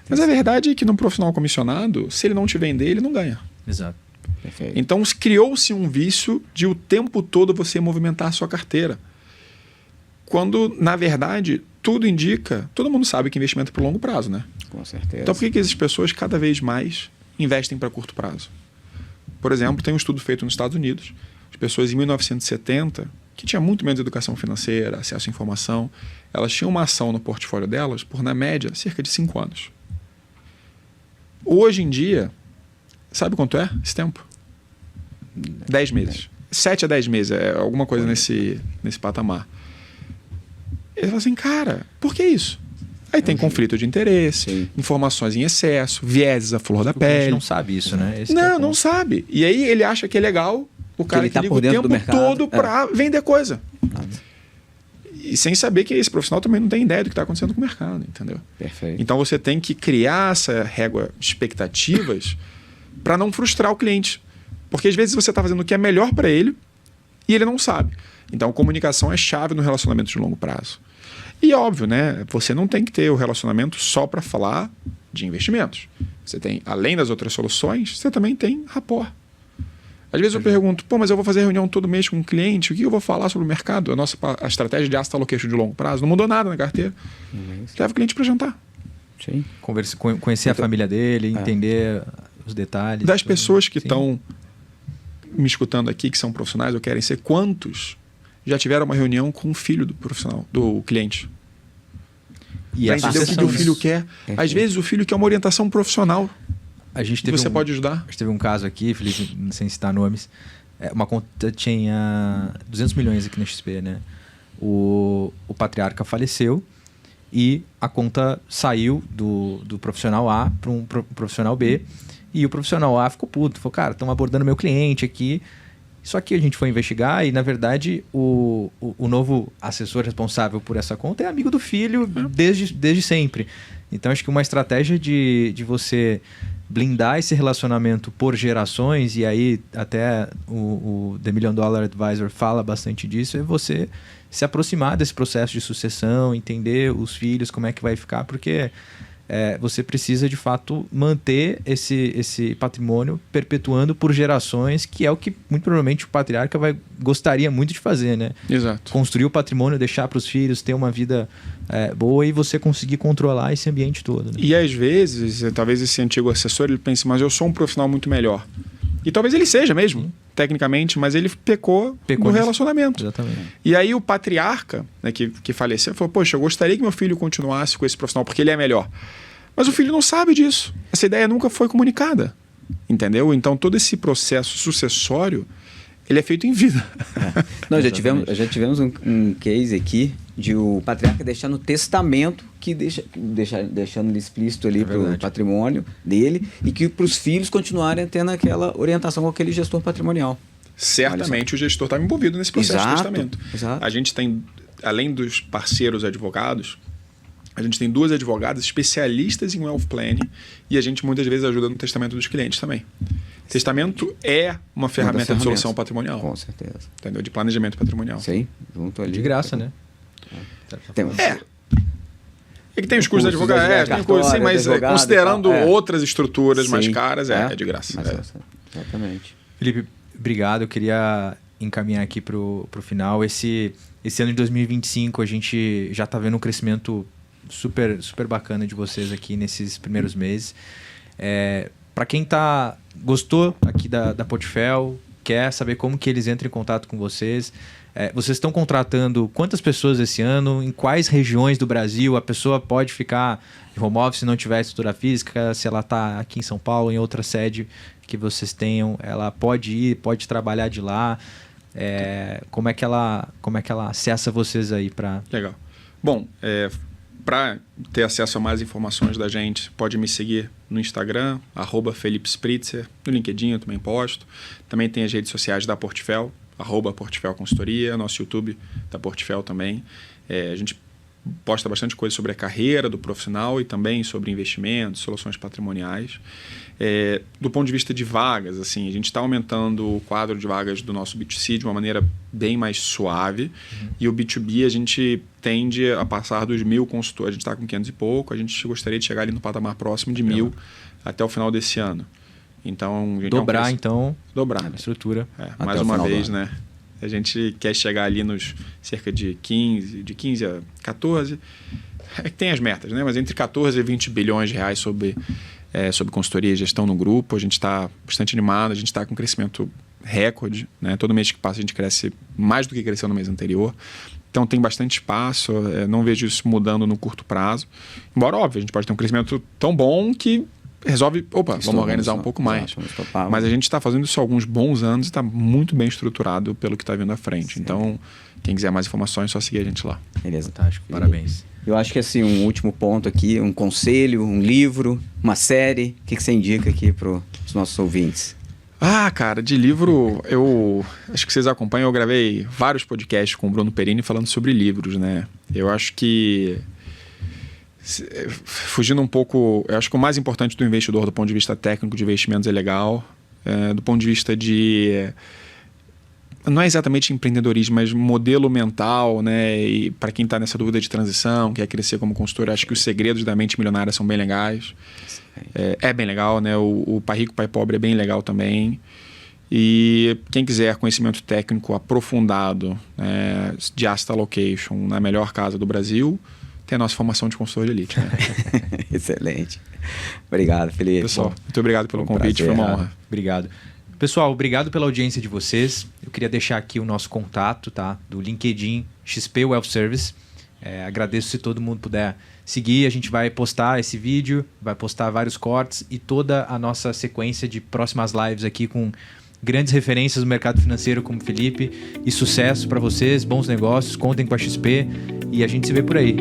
Mas a verdade é que num profissional comissionado, se ele não te vender, ele não ganha. Exato. Perfeito. Então criou-se um vício de o tempo todo você movimentar a sua carteira. Quando, na verdade, tudo indica... Todo mundo sabe que investimento é para longo prazo, né? Com certeza. Então por que essas pessoas cada vez mais investem para curto prazo? Por exemplo, tem um estudo feito nos Estados Unidos, de pessoas em 1970, que tinha muito menos educação financeira, acesso à informação, elas tinham uma ação no portfólio delas por, na média, cerca de 5 anos. Hoje em dia, sabe quanto é esse tempo? 10 meses. 7 a 10 meses, alguma coisa nesse patamar. Eles falam assim, cara, por que isso? Aí tem conflito de interesse, Sim. informações em excesso, vieses à flor da O cliente pele. não sabe isso, né? Esse que é o Não, ponto. não sabe. E aí ele acha que é legal o cara ele que tá liga por o dentro do tempo mercado. todo para vender coisa. E sem saber que esse profissional também não tem ideia do que está acontecendo com o mercado, entendeu? Perfeito. Então você tem que criar essa régua de expectativas para não frustrar o cliente. Porque às vezes você está fazendo o que é melhor para ele e ele não sabe. Então comunicação é chave no relacionamento de longo prazo. E óbvio, né? Você não tem que ter o relacionamento só para falar de investimentos. Você tem, além das outras soluções, você também tem rapport. Às vezes eu pergunto, mas eu vou fazer reunião todo mês com um cliente, o que eu vou falar sobre o mercado? A estratégia de asset allocation de longo prazo não mudou nada na carteira. Leva o cliente para jantar. Sim. Conhecer a família dele, entender os detalhes. Das pessoas que Sim. estão me escutando aqui, que são profissionais ou querem ser, quantos já tiveram uma reunião com o filho do profissional, do cliente? E Para a entender o que sucessão, o filho quer. Às vezes o filho quer uma orientação profissional a gente que teve você pode ajudar. A gente teve um caso aqui, Felipe, sem citar nomes. Uma conta tinha 200 milhões aqui na XP, né? O patriarca faleceu e a conta saiu do profissional A para um profissional B. E o profissional A ficou puto. Falou, cara, estão abordando meu cliente aqui. Só que a gente foi investigar e, na verdade, o novo assessor responsável por essa conta é amigo do filho desde sempre. Então, acho que uma estratégia de você blindar esse relacionamento por gerações, e aí até o The Million Dollar Advisor fala bastante disso, é você se aproximar desse processo de sucessão, entender os filhos, como é que vai ficar, porque você precisa, de fato, manter esse patrimônio perpetuando por gerações, que é o que, muito provavelmente, o patriarca gostaria muito de fazer, né? Exato. Construir o patrimônio, deixar para os filhos, ter uma vida boa e você conseguir controlar esse ambiente todo. Né? E, às vezes, talvez esse antigo assessor ele pense, mas eu sou um profissional muito melhor. E talvez ele seja mesmo, tecnicamente, mas ele pecou no relacionamento. Exatamente. E aí o patriarca, né, que faleceu, falou, poxa, eu gostaria que meu filho continuasse com esse profissional, porque ele é melhor. Mas o filho não sabe disso. Essa ideia nunca foi comunicada. Entendeu? Então todo esse processo sucessório, ele é feito em vida. Não, já tivemos um case aqui de o patriarca deixando testamento que deixando explícito ali para o patrimônio dele e que para os filhos continuarem tendo aquela orientação com aquele gestor patrimonial. Certamente o gestor estava envolvido nesse processo de testamento. Exato. A gente tem, além dos parceiros advogados, a gente tem 2 advogadas especialistas em wealth planning e a gente muitas vezes ajuda no testamento dos clientes também. Testamento é uma ferramenta de solução patrimonial. Com certeza. Entendeu? De planejamento patrimonial. Sim, junto ali. De graça, né? É que tem os cursos de advogado, tem coisa assim, mas considerando outras estruturas mais caras, é de graça. Exatamente. Felipe, obrigado. Eu queria encaminhar aqui para o final. Esse ano de 2025 a gente já está vendo um crescimento super, super bacana de vocês aqui nesses primeiros meses. Para quem gostou aqui da Portfel, quer saber como que eles entram em contato com vocês, vocês estão contratando quantas pessoas esse ano, em quais regiões do Brasil a pessoa pode ficar em home office se não tiver estrutura física, se ela está aqui em São Paulo, em outra sede que vocês tenham, ela pode ir, pode trabalhar de lá. Como é que ela acessa vocês aí para... Legal. Bom, para ter acesso a mais informações da gente, pode me seguir no Instagram, @FelipeSpritzer, no LinkedIn eu também posto. Também tem as redes sociais da Portfel, @Portfel Consultoria, nosso YouTube da Portfel também. A gente posta bastante coisa sobre a carreira do profissional e também sobre investimentos, soluções patrimoniais. Do ponto de vista de vagas, assim, a gente está aumentando o quadro de vagas do nosso B2C de uma maneira bem mais suave. E o B2B a gente tende a passar dos 1.000 consultores. A gente está com 500 e pouco, a gente gostaria de chegar ali no patamar próximo de 1.000 até o final desse ano. Então, dobrar a estrutura. Mais uma vez, né? A gente quer chegar ali nos cerca de 15 a 14. Que tem as metas, né? Mas entre 14 e 20 bilhões de reais sobre consultoria e gestão no grupo. A gente está bastante animado, a gente está com um crescimento recorde, né? Todo mês que passa a gente cresce mais do que cresceu no mês anterior. Então tem bastante espaço, não vejo isso mudando no curto prazo. Embora, óbvio, a gente pode ter um crescimento tão bom que resolve, vamos organizar um pouco mais. Mas a gente está fazendo isso há alguns bons anos e está muito bem estruturado pelo que está vindo à frente. Sim. Então, quem quiser mais informações, é só seguir a gente lá. Beleza. Fantástico, parabéns. Eu acho que assim, um último ponto aqui, um conselho, um livro, uma série, o que você indica aqui para os nossos ouvintes? Cara, de livro, eu acho que vocês acompanham, eu gravei vários podcasts com o Bruno Perini falando sobre livros, né? Eu acho que fugindo um pouco, eu acho que o mais importante do investidor do ponto de vista técnico de investimentos é legal, do ponto de vista de não é exatamente empreendedorismo, mas modelo mental, né? E para quem está nessa dúvida de transição, quer crescer como consultor, acho que os segredos da mente milionária são bem legais. É bem legal, né? O Pai Rico, Pai Pobre é bem legal também. E quem quiser conhecimento técnico aprofundado, de asset allocation na melhor casa do Brasil, tem que é a nossa formação de consultor de elite. Né? Excelente. Obrigado, Felipe. Pessoal, muito obrigado pelo convite, prazer, foi uma honra. Obrigado. Pessoal, obrigado pela audiência de vocês. Eu queria deixar aqui o nosso contato, tá? Do LinkedIn XP Wealth Service. Agradeço se todo mundo puder seguir. A gente vai postar esse vídeo, vai postar vários cortes e toda a nossa sequência de próximas lives aqui com grandes referências do mercado financeiro como Felipe. E sucesso para vocês, bons negócios, contem com a XP e a gente se vê por aí.